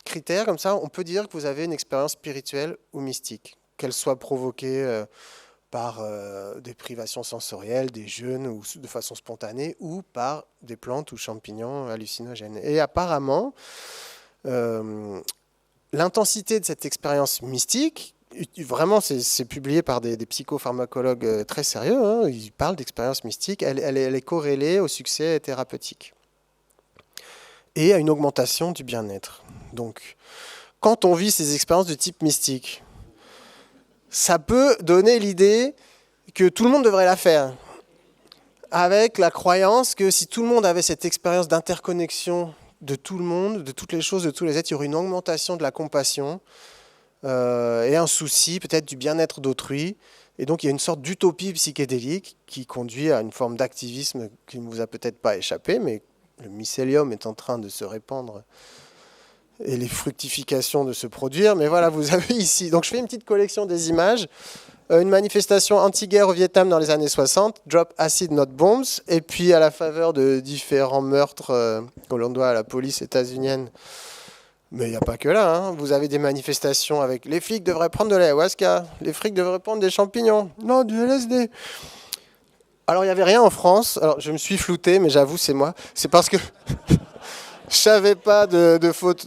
critères comme ça, on peut dire que vous avez une expérience spirituelle ou mystique, qu'elle soit provoquée par des privations sensorielles, des jeûnes ou de façon spontanée, ou par des plantes ou champignons hallucinogènes. Et apparemment, l'intensité de cette expérience mystique, vraiment c'est publié par des psychopharmacologues très sérieux, hein, ils parlent d'expérience mystique, elle est corrélée au succès thérapeutique et à une augmentation du bien-être. Donc, quand on vit ces expériences de type mystique, ça peut donner l'idée que tout le monde devrait la faire, avec la croyance que si tout le monde avait cette expérience d'interconnexion de tout le monde, de toutes les choses, de tous les êtres, il y aurait une augmentation de la compassion et un souci peut-être du bien-être d'autrui. Et donc il y a une sorte d'utopie psychédélique qui conduit à une forme d'activisme qui ne vous a peut-être pas échappé, mais le mycélium est en train de se répandre et les fructifications de se produire. Mais voilà, vous avez ici. Donc je fais une petite collection des images. Une manifestation anti-guerre au Vietnam dans les années 60, Drop Acid Not Bombs, et puis à la faveur de différents meurtres que l'on doit à la police états-unienne. Mais il n'y a pas que là, hein. Vous avez des manifestations avec les flics devraient prendre de l'ayahuasca, les flics devraient prendre des champignons, non, du LSD. Alors, il n'y avait rien en France. Alors, je me suis flouté, mais j'avoue, c'est moi. C'est parce que je savais pas de faute.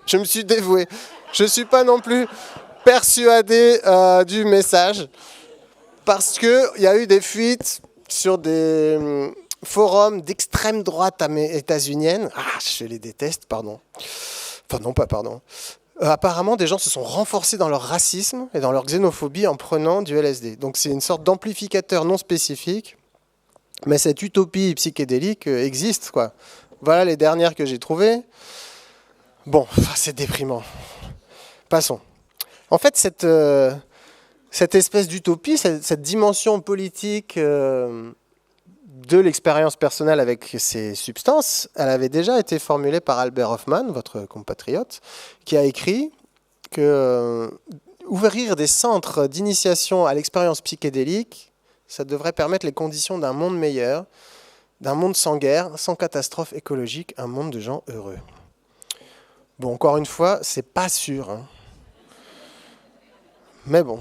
Je me suis dévoué. Je ne suis pas non plus persuadé du message. Parce qu'il y a eu des fuites sur des forums d'extrême droite états-unienne. Ah, je les déteste, pardon. Enfin, non, pas pardon. Apparemment, des gens se sont renforcés dans leur racisme et dans leur xénophobie en prenant du LSD. Donc c'est une sorte d'amplificateur non spécifique, mais cette utopie psychédélique existe, quoi. Voilà les dernières que j'ai trouvées. Bon, c'est déprimant. Passons. En fait, cette espèce d'utopie, cette dimension politique de l'expérience personnelle avec ces substances, elle avait déjà été formulée par Albert Hoffman, votre compatriote, qui a écrit que ouvrir des centres d'initiation à l'expérience psychédélique, ça devrait permettre les conditions d'un monde meilleur, d'un monde sans guerre, sans catastrophe écologique, un monde de gens heureux. Bon, encore une fois, c'est pas sûr, hein. Mais bon,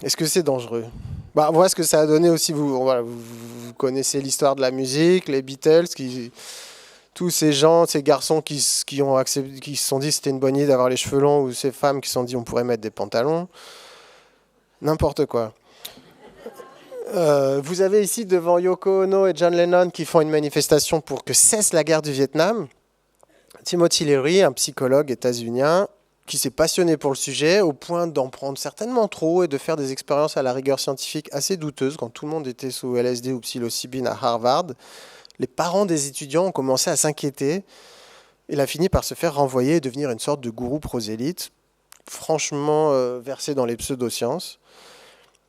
est-ce que c'est dangereux? Bah, voilà ce que ça a donné aussi. Voilà, vous connaissez l'histoire de la musique, les Beatles, tous ces gens, ces garçons qui se sont dit que c'était une bonne idée d'avoir les cheveux longs, ou ces femmes qui se sont dit on pourrait mettre des pantalons. N'importe quoi. Vous avez ici devant Yoko Ono et John Lennon qui font une manifestation pour que cesse la guerre du Vietnam. Timothy Leary, un psychologue états-unien, qui s'est passionné pour le sujet au point d'en prendre certainement trop et de faire des expériences à la rigueur scientifique assez douteuses quand tout le monde était sous LSD ou psilocybine à Harvard. Les parents des étudiants ont commencé à s'inquiéter. Il a fini par se faire renvoyer et devenir une sorte de gourou prosélyte, franchement versé dans les pseudosciences.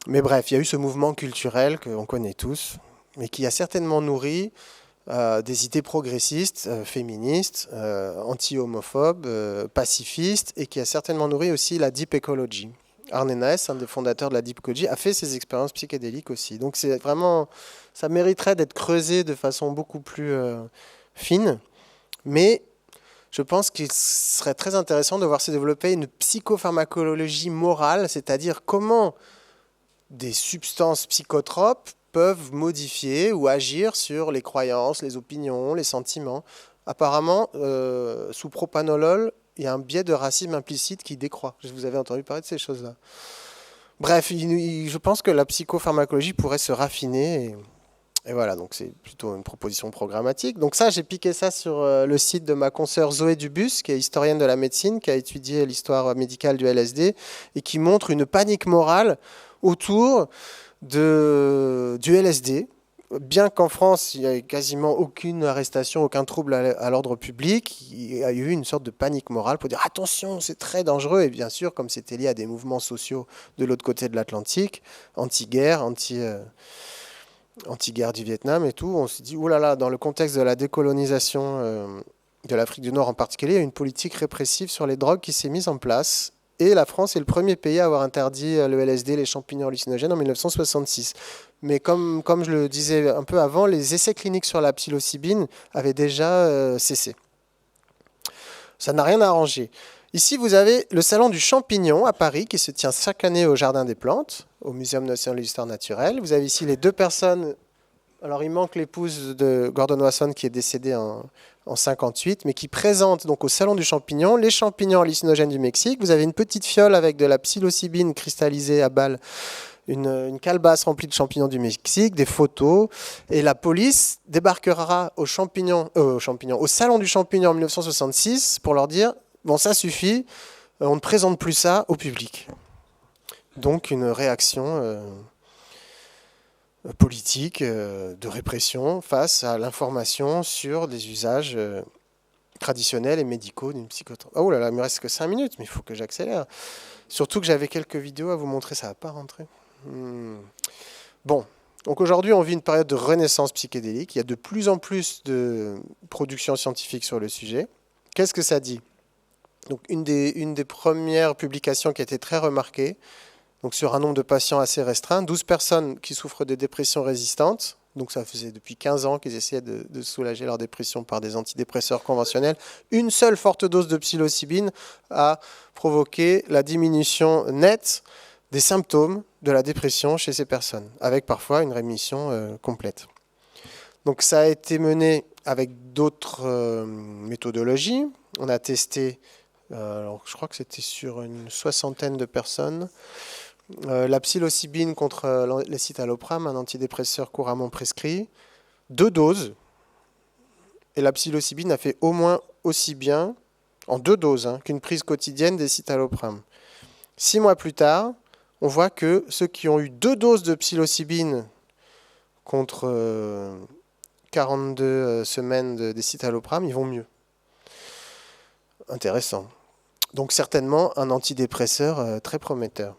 Mais bref, il y a eu ce mouvement culturel qu'on connaît tous, mais qui a certainement nourri des idées progressistes, féministes, anti-homophobes, pacifistes, et qui a certainement nourri aussi la Deep Ecology. Arne Naess, un des fondateurs de la Deep Ecology, a fait ses expériences psychédéliques aussi. Donc c'est vraiment, ça mériterait d'être creusé de façon beaucoup plus fine, mais je pense qu'il serait très intéressant de voir se développer une psychopharmacologie morale, c'est-à-dire comment des substances psychotropes peuvent modifier ou agir sur les croyances, les opinions, les sentiments. Apparemment, sous propanolol, il y a un biais de racisme implicite qui décroît. Vous avez entendu parler de ces choses-là. Bref, je pense que la psychopharmacologie pourrait se raffiner. Et voilà, donc c'est plutôt une proposition programmatique. Donc ça, j'ai piqué ça sur le site de ma consoeur Zoé Dubus, qui est historienne de la médecine, qui a étudié l'histoire médicale du LSD, et qui montre une panique morale autour du LSD, bien qu'en France, il n'y ait quasiment aucune arrestation, aucun trouble à l'ordre public, il y a eu une sorte de panique morale pour dire attention, c'est très dangereux. Et bien sûr, comme c'était lié à des mouvements sociaux de l'autre côté de l'Atlantique, anti-guerre, anti-guerre du Vietnam et tout, on s'est dit, oh là là, dans le contexte de la décolonisation de l'Afrique du Nord en particulier, il y a une politique répressive sur les drogues qui s'est mise en place. Et la France est le premier pays à avoir interdit le LSD, les champignons hallucinogènes en 1966. Mais comme je le disais un peu avant, les essais cliniques sur la psilocybine avaient déjà cessé. Ça n'a rien arrangé. Ici, vous avez le salon du champignon à Paris qui se tient chaque année au Jardin des Plantes, au Muséum national de l'histoire naturelle. Vous avez ici les deux personnes. Alors, il manque l'épouse de Gordon Wasson qui est décédée en 58, mais qui présente donc au Salon du Champignon les champignons hallucinogènes du Mexique. Vous avez une petite fiole avec de la psilocybine cristallisée à balles, une calebasse remplie de champignons du Mexique, des photos, et la police débarquera au Salon du Champignon en 1966 pour leur dire « Bon, ça suffit, on ne présente plus ça au public ». Donc une réaction politique de répression face à l'information sur des usages traditionnels et médicaux d'une psychotrope. Oh là là, il me reste que 5 minutes, mais il faut que j'accélère. Surtout que j'avais quelques vidéos à vous montrer, ça ne va pas rentrer. Bon, donc aujourd'hui on vit une période de renaissance psychédélique, il y a de plus en plus de production scientifique sur le sujet. Qu'est-ce que ça dit? Donc une des premières publications qui a été très remarquée, donc sur un nombre de patients assez restreint, 12 personnes qui souffrent de dépression résistante, donc ça faisait depuis 15 ans qu'ils essayaient de soulager leur dépression par des antidépresseurs conventionnels. Une seule forte dose de psilocybine a provoqué la diminution nette des symptômes de la dépression chez ces personnes, avec parfois une rémission complète. Donc ça a été mené avec d'autres méthodologies. On a testé, alors je crois que c'était sur une soixantaine de personnes, la psilocybine contre l'escitalopram, un antidépresseur couramment prescrit, 2 doses. Et la psilocybine a fait au moins aussi bien, en 2 doses, qu'une prise quotidienne d'escitalopram. 6 mois plus tard, on voit que ceux qui ont eu 2 doses de psilocybine contre 42 semaines d'escitalopram, ils vont mieux. Intéressant. Donc certainement un antidépresseur très prometteur.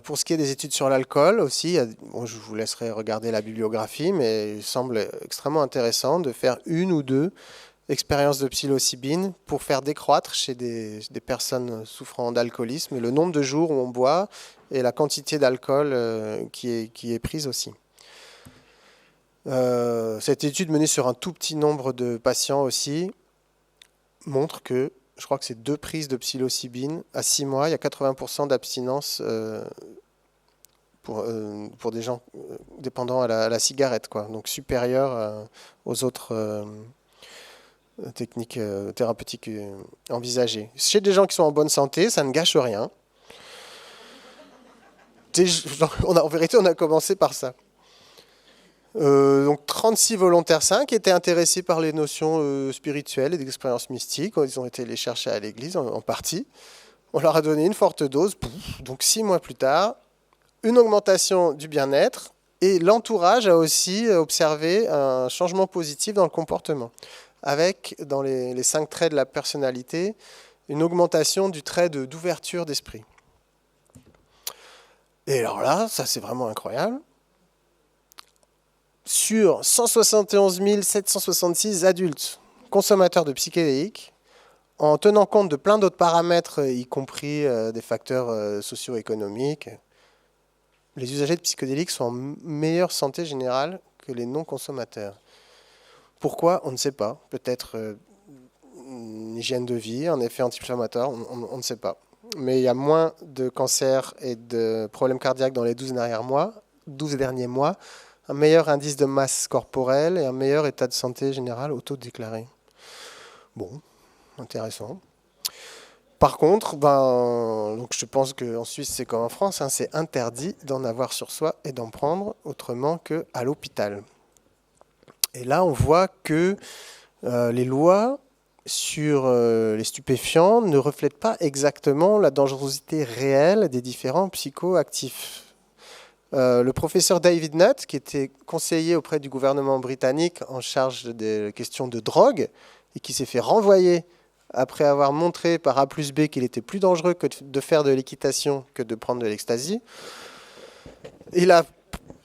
Pour ce qui est des études sur l'alcool aussi, je vous laisserai regarder la bibliographie, mais il semble extrêmement intéressant de faire 1 ou 2 expériences de psilocybine pour faire décroître chez des personnes souffrant d'alcoolisme le nombre de jours où on boit et la quantité d'alcool qui est prise aussi. Cette étude menée sur un tout petit nombre de patients aussi montre que, je crois que c'est 2 prises de psilocybine à 6 mois, il y a 80% d'abstinence pour des gens dépendants à la cigarette, quoi. Donc supérieur aux autres techniques thérapeutiques envisagées. Chez des gens qui sont en bonne santé, ça ne gâche rien. En vérité, on a commencé par ça. Donc 36 volontaires sains qui étaient intéressés par les notions spirituelles et d'expériences mystiques. Ils ont été les chercher à l'église en partie. On leur a donné une forte dose. Donc 6 mois plus tard, une augmentation du bien-être et l'entourage a aussi observé un changement positif dans le comportement, avec dans les 5 traits de la personnalité une augmentation du trait d'ouverture d'esprit. Et alors là, ça c'est vraiment incroyable. Sur 171 766 adultes consommateurs de psychédéliques, en tenant compte de plein d'autres paramètres, y compris des facteurs socio-économiques, les usagers de psychédéliques sont en meilleure santé générale que les non-consommateurs. Pourquoi? On ne sait pas. Peut-être une hygiène de vie, un effet anti-inflammatoire, on ne sait pas. Mais il y a moins de cancers et de problèmes cardiaques dans les 12 derniers mois, un meilleur indice de masse corporelle et un meilleur état de santé général autodéclaré. Bon, intéressant. Par contre, donc je pense qu'en Suisse, c'est comme en France, c'est interdit d'en avoir sur soi et d'en prendre autrement qu'à l'hôpital. Et là, on voit que les lois sur les stupéfiants ne reflètent pas exactement la dangerosité réelle des différents psychoactifs. Le professeur David Nutt, qui était conseiller auprès du gouvernement britannique en charge des questions de drogue, et qui s'est fait renvoyer après avoir montré par A plus B qu'il était plus dangereux que de faire de l'équitation que de prendre de l'ecstasy, il a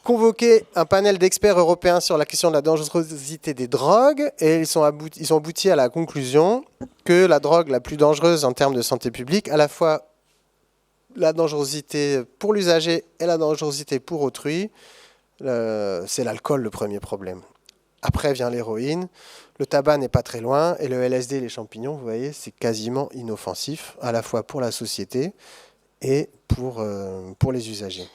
convoqué un panel d'experts européens sur la question de la dangerosité des drogues, et ils ont abouti à la conclusion que la drogue la plus dangereuse en termes de santé publique, à la fois la dangerosité pour l'usager et la dangerosité pour autrui, c'est l'alcool le premier problème. Après vient l'héroïne, le tabac n'est pas très loin, et le LSD et les champignons, vous voyez, c'est quasiment inoffensif, à la fois pour la société et pour les usagers.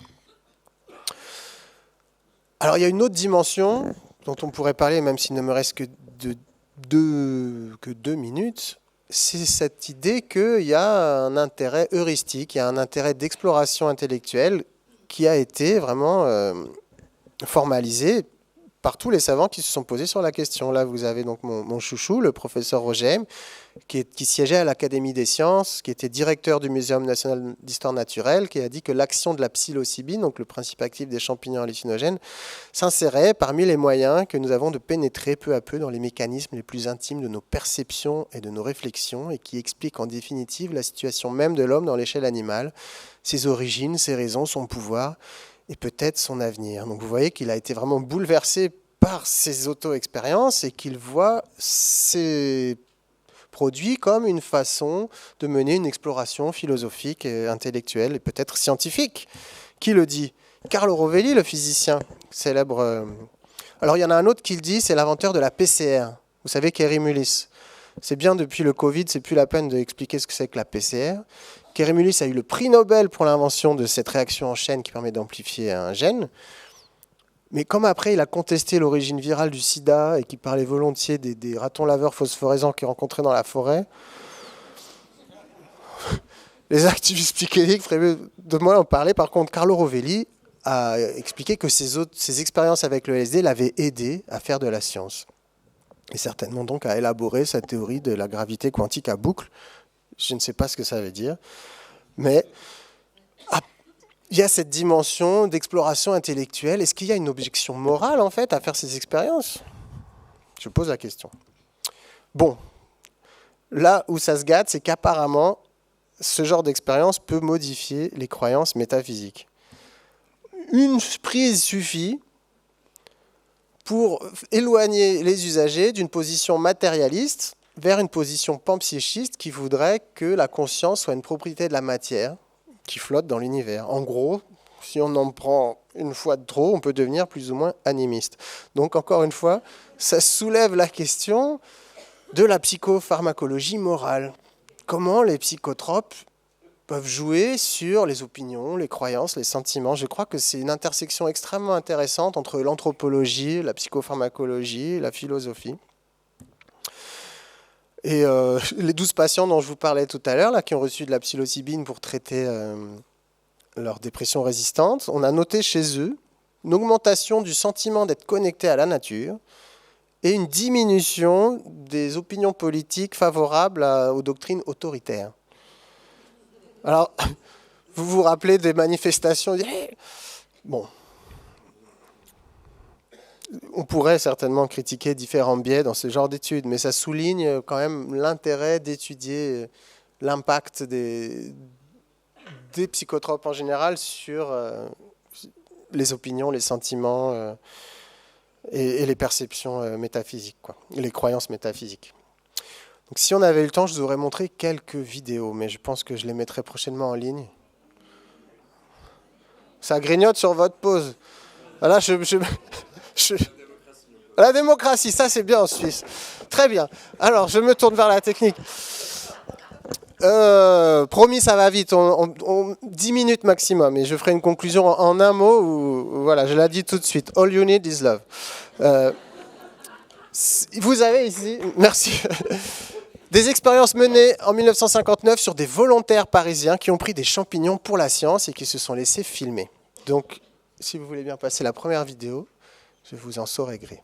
Alors il y a une autre dimension dont on pourrait parler, même s'il ne me reste que 2 minutes, c'est cette idée qu'il y a un intérêt heuristique, il y a un intérêt d'exploration intellectuelle qui a été vraiment formalisé par tous les savants qui se sont posés sur la question. Là, vous avez donc mon chouchou, le professeur Roger, qui siégeait à l'Académie des sciences, qui était directeur du Muséum national d'histoire naturelle, qui a dit que l'action de la psilocybine, donc le principe actif des champignons hallucinogènes, s'insérait parmi les moyens que nous avons de pénétrer peu à peu dans les mécanismes les plus intimes de nos perceptions et de nos réflexions, et qui explique en définitive la situation même de l'homme dans l'échelle animale, ses origines, ses raisons, son pouvoir, et peut-être son avenir. Donc vous voyez qu'il a été vraiment bouleversé par ses auto-expériences et qu'il voit ces produits comme une façon de mener une exploration philosophique, et intellectuelle et peut-être scientifique. Qui le dit? Carlo Rovelli, le physicien célèbre. Alors il y en a un autre qui le dit, c'est l'inventeur de la PCR. Vous savez, Kary Mullis. C'est bien, depuis le Covid, c'est plus la peine d'expliquer ce que c'est que la PCR. Kerry Mullis a eu le prix Nobel pour l'invention de cette réaction en chaîne qui permet d'amplifier un gène. Mais comme après, il a contesté l'origine virale du sida et qu'il parlait volontiers des ratons laveurs phosphorescents qu'il rencontrait dans la forêt, les activistes psychédéliques feraient de moi en parler. Par contre, Carlo Rovelli a expliqué que ses expériences avec le LSD l'avaient aidé à faire de la science. Et certainement donc à élaborer sa théorie de la gravité quantique à boucle. Je ne sais pas ce que ça veut dire. Mais il y a cette dimension d'exploration intellectuelle. Est-ce qu'il y a une objection morale, en fait, à faire ces expériences? Je pose la question. Bon, là où ça se gâte, c'est qu'apparemment, ce genre d'expérience peut modifier les croyances métaphysiques. Une prise suffit pour éloigner les usagers d'une position matérialiste vers une position panpsychiste qui voudrait que la conscience soit une propriété de la matière qui flotte dans l'univers. En gros, si on en prend une fois de trop, on peut devenir plus ou moins animiste. Donc encore une fois, ça soulève la question de la psychopharmacologie morale. Comment les psychotropes peuvent jouer sur les opinions, les croyances, les sentiments. Je crois que c'est une intersection extrêmement intéressante entre l'anthropologie, la psychopharmacologie, la philosophie. Et les 12 patients dont je vous parlais tout à l'heure, là, qui ont reçu de la psilocybine pour traiter leur dépression résistante, on a noté chez eux une augmentation du sentiment d'être connecté à la nature et une diminution des opinions politiques favorables aux doctrines autoritaires. Alors, vous vous rappelez des manifestations? Bon, on pourrait certainement critiquer différents biais dans ce genre d'études, mais ça souligne quand même l'intérêt d'étudier l'impact des psychotropes en général sur les opinions, les sentiments et les perceptions métaphysiques, quoi, les croyances métaphysiques. Donc, si on avait eu le temps, je vous aurais montré quelques vidéos, mais je pense que je les mettrai prochainement en ligne. Ça grignote sur votre pause. Voilà, la démocratie, ça c'est bien en Suisse. Très bien. Alors, je me tourne vers la technique. Promis, ça va vite. 10 minutes maximum. Et je ferai une conclusion en un mot. Voilà, je l'ai dit tout de suite. All you need is love. Vous avez ici... Merci. Des expériences menées en 1959 sur des volontaires parisiens qui ont pris des champignons pour la science et qui se sont laissés filmer. Donc, si vous voulez bien passer la première vidéo, je vous en saurai gré.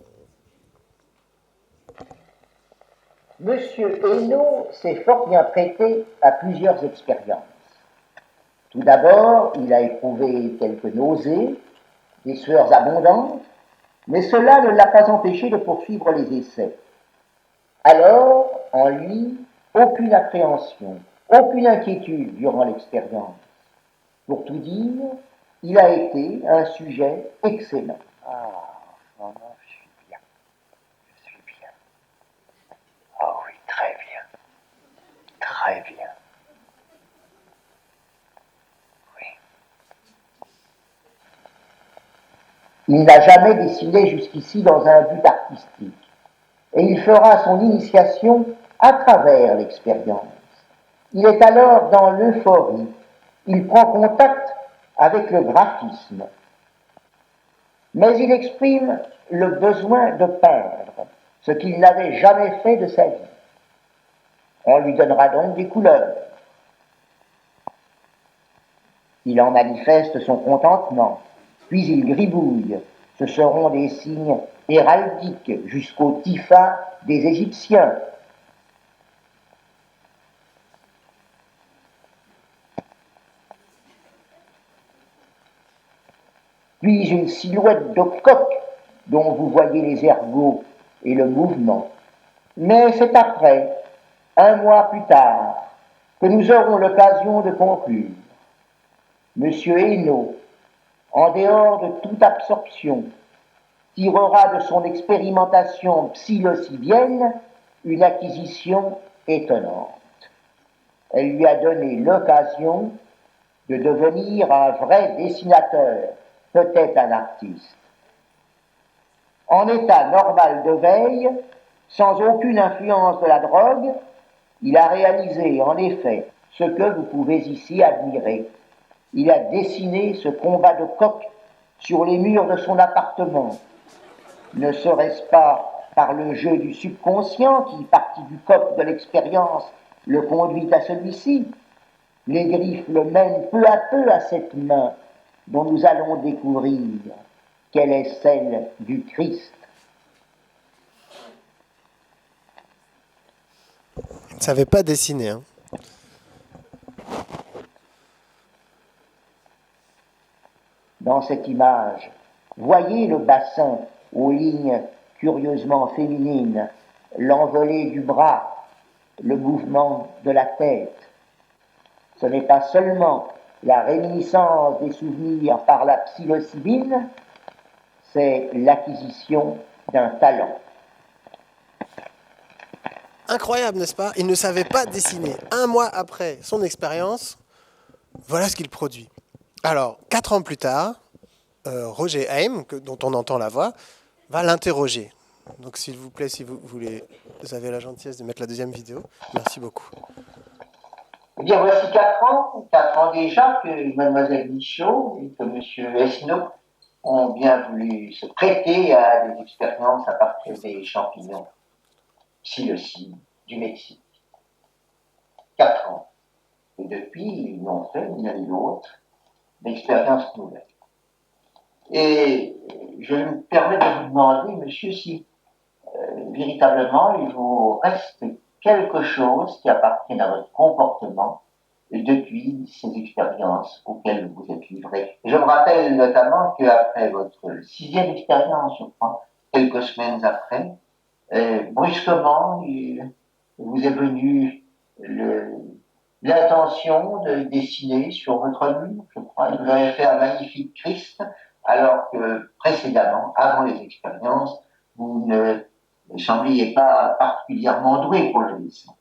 Monsieur Hainaut s'est fort bien prêté à plusieurs expériences. Tout d'abord, il a éprouvé quelques nausées, des sueurs abondantes, mais cela ne l'a pas empêché de poursuivre les essais. Alors, en lui, aucune appréhension, aucune inquiétude durant l'expérience. Pour tout dire, il a été un sujet excellent. Ah, non, je suis bien. Je suis bien. Ah oui, très bien. Très bien. Oui. Il n'a jamais dessiné jusqu'ici dans un but artistique. Et il fera son initiation à travers l'expérience. Il est alors dans l'euphorie. Il prend contact avec le graphisme. Mais il exprime le besoin de peindre, ce qu'il n'avait jamais fait de sa vie. On lui donnera donc des couleurs. Il en manifeste son contentement, puis il gribouille. Ce seront des signes héraldiques jusqu'au tifa des Égyptiens. Puis une silhouette de coq dont vous voyez les ergots et le mouvement. Mais c'est après, un mois plus tard, que nous aurons l'occasion de conclure. Monsieur Hainaut, en dehors de toute absorption, tirera de son expérimentation psilocibienne une acquisition étonnante. Elle lui a donné l'occasion de devenir un vrai dessinateur, peut-être un artiste. En état normal de veille, sans aucune influence de la drogue, il a réalisé en effet ce que vous pouvez ici admirer. Il a dessiné ce combat de coq sur les murs de son appartement. Ne serait-ce pas par le jeu du subconscient qui, parti du coq de l'expérience, le conduit à celui-ci? Les griffes le mènent peu à peu à cette main dont nous allons découvrir qu'elle est celle du Christ. Il ne savait pas dessiner. Hein. Dans cette image, voyez le bassin aux lignes curieusement féminines, l'envolée du bras, le mouvement de la tête. Ce n'est pas seulement la réminiscence des souvenirs par la psilocybine, c'est l'acquisition d'un talent. Incroyable, n'est-ce pas? Il ne savait pas dessiner. Un mois après son expérience, voilà ce qu'il produit. Alors, 4 ans plus tard, Roger Haim, dont on entend la voix, va l'interroger. Donc, s'il vous plaît, si vous avez la gentillesse de mettre la deuxième vidéo. Merci beaucoup. Eh bien, voici 4 ans déjà que Mademoiselle Michaud et que Monsieur Esnault ont bien voulu se prêter à des expériences à partir des champignons psilocybes du Mexique. 4 ans. Et depuis, ils n'ont fait ni l'un ni l'autre d'expériences nouvelles. Et je me permets de vous demander, monsieur, si véritablement il vous reste quelque chose qui appartienne à votre comportement depuis ces expériences auxquelles vous êtes livré. Je me rappelle notamment qu'après votre 6e expérience, je crois, quelques semaines après, brusquement, il vous est venu l'intention de dessiner sur votre mur, je crois. Vous avez fait un magnifique Christ, alors que précédemment, avant les expériences, vous ne sembliez pas particulièrement doué pour le dessin.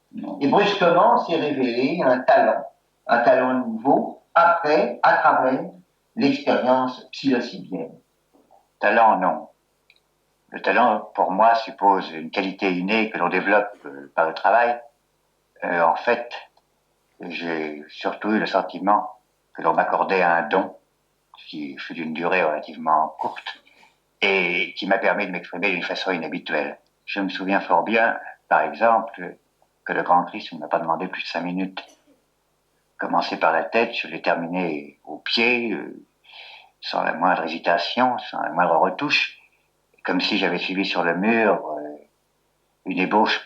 Et brusquement s'est révélé un talent nouveau, après, à travers l'expérience psilocybienne. Talent, non. Le talent, pour moi, suppose une qualité innée que l'on développe par le travail. En fait, j'ai surtout eu le sentiment que l'on m'accordait un don qui fut d'une durée relativement courte et qui m'a permis de m'exprimer d'une façon inhabituelle. Je me souviens fort bien, par exemple, que le Grand Christ ne m'a pas demandé plus de 5 minutes. Commencer par la tête, je l'ai terminé au pied, sans la moindre hésitation, sans la moindre retouche, comme si j'avais suivi sur le mur une ébauche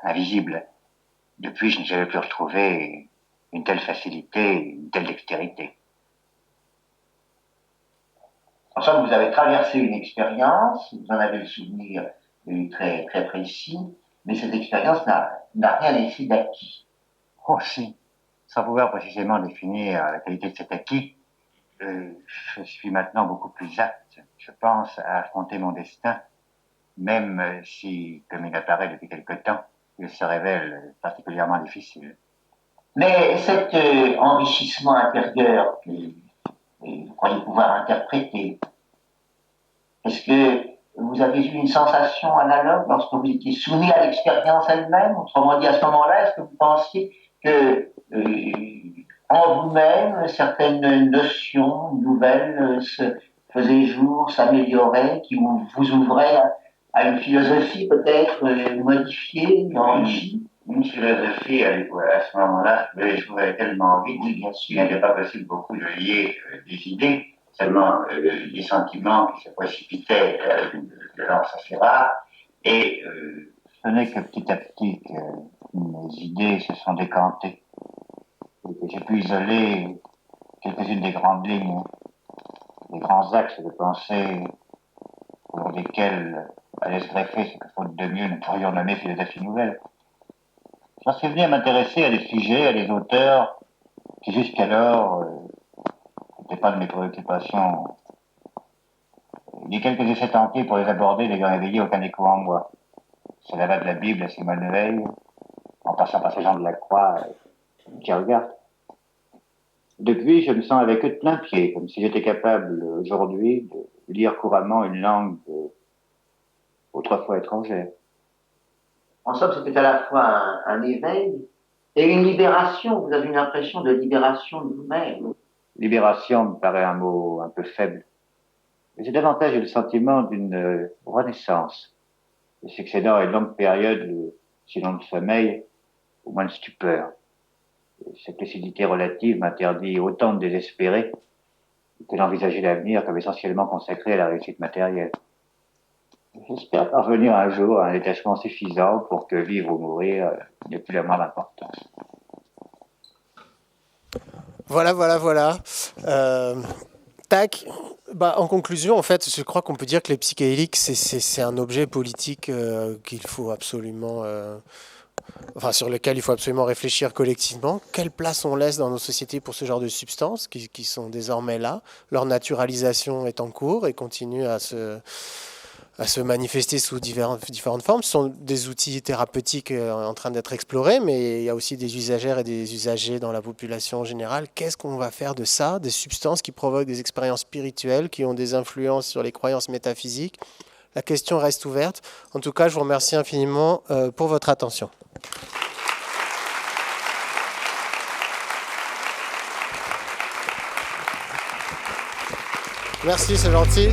invisible. Depuis, je n'ai jamais plus retrouvé une telle facilité, une telle dextérité. En somme, vous avez traversé une expérience, vous en avez le souvenir très, très précis, mais cette expérience n'a rien laissé d'acquis. Oh si, sans pouvoir précisément définir la qualité de cet acquis, je suis maintenant beaucoup plus apte, je pense, à affronter mon destin, même si, comme il apparaît depuis quelque temps, il se révèle particulièrement difficile. Mais cet enrichissement intérieur que vous croyez pouvoir interpréter, est-ce que vous avez eu une sensation analogue lorsque vous étiez soumis à l'expérience elle-même? Autrement dit, à ce moment-là, est-ce que vous pensiez que en vous-même, certaines notions nouvelles se faisaient jour, s'amélioraient, qui vous ouvraient à une philosophie peut-être modifiée, enrichie? Une philosophie, à ce moment-là, je trouvais tellement vite, bien sûr, il n'était pas possible beaucoup de lier des idées, seulement des sentiments qui se précipitaient de violence assez rare, et ce n'est que petit à petit que mes idées se sont décantées, et que j'ai pu isoler quelques-unes des grandes lignes, des grands axes de pensée, pour lesquels allait se greffer ce que, faute de mieux, nous pourrions nommer philosophie nouvelle. J'en suis venu à m'intéresser à des sujets, à des auteurs qui jusqu'alors n'étaient pas de mes préoccupations. Il y a quelques essais tentés pour les aborder n'ayant éveillé aucun écho en moi. Cela va de la Bible à Simone Veil, en passant par ces gens de la Croix, Kierkegaard. Depuis, je me sens avec eux de plein pied, comme si j'étais capable aujourd'hui de lire couramment une langue autrefois étrangère. En somme, c'était à la fois un éveil Et une libération, vous avez une impression de libération de vous-même. Libération me paraît un mot un peu faible. Mais j'ai davantage le sentiment d'une renaissance, succédant à une longue période, sinon de sommeil, au moins de stupeur. Cette lucidité relative m'interdit autant de désespérer que d'envisager l'avenir comme essentiellement consacré à la réussite matérielle. J'espère parvenir un jour à un détachement suffisant pour que vivre ou mourir n'ait plus la moindre importance. Voilà. Tac. Bah, en conclusion, en fait, je crois qu'on peut dire que les psychédéliques, c'est un objet politique qu'il faut absolument, sur lequel il faut absolument réfléchir collectivement. Quelle place on laisse dans nos sociétés pour ce genre de substances qui sont désormais là? Leur naturalisation est en cours et continue à se manifester sous différentes formes. Ce sont des outils thérapeutiques en train d'être explorés, mais il y a aussi des usagères et des usagers dans la population en général. Qu'est-ce qu'on va faire de ça? Des substances qui provoquent des expériences spirituelles, qui ont des influences sur les croyances métaphysiques. La question reste ouverte. En tout cas, je vous remercie infiniment pour votre attention. Merci, c'est gentil.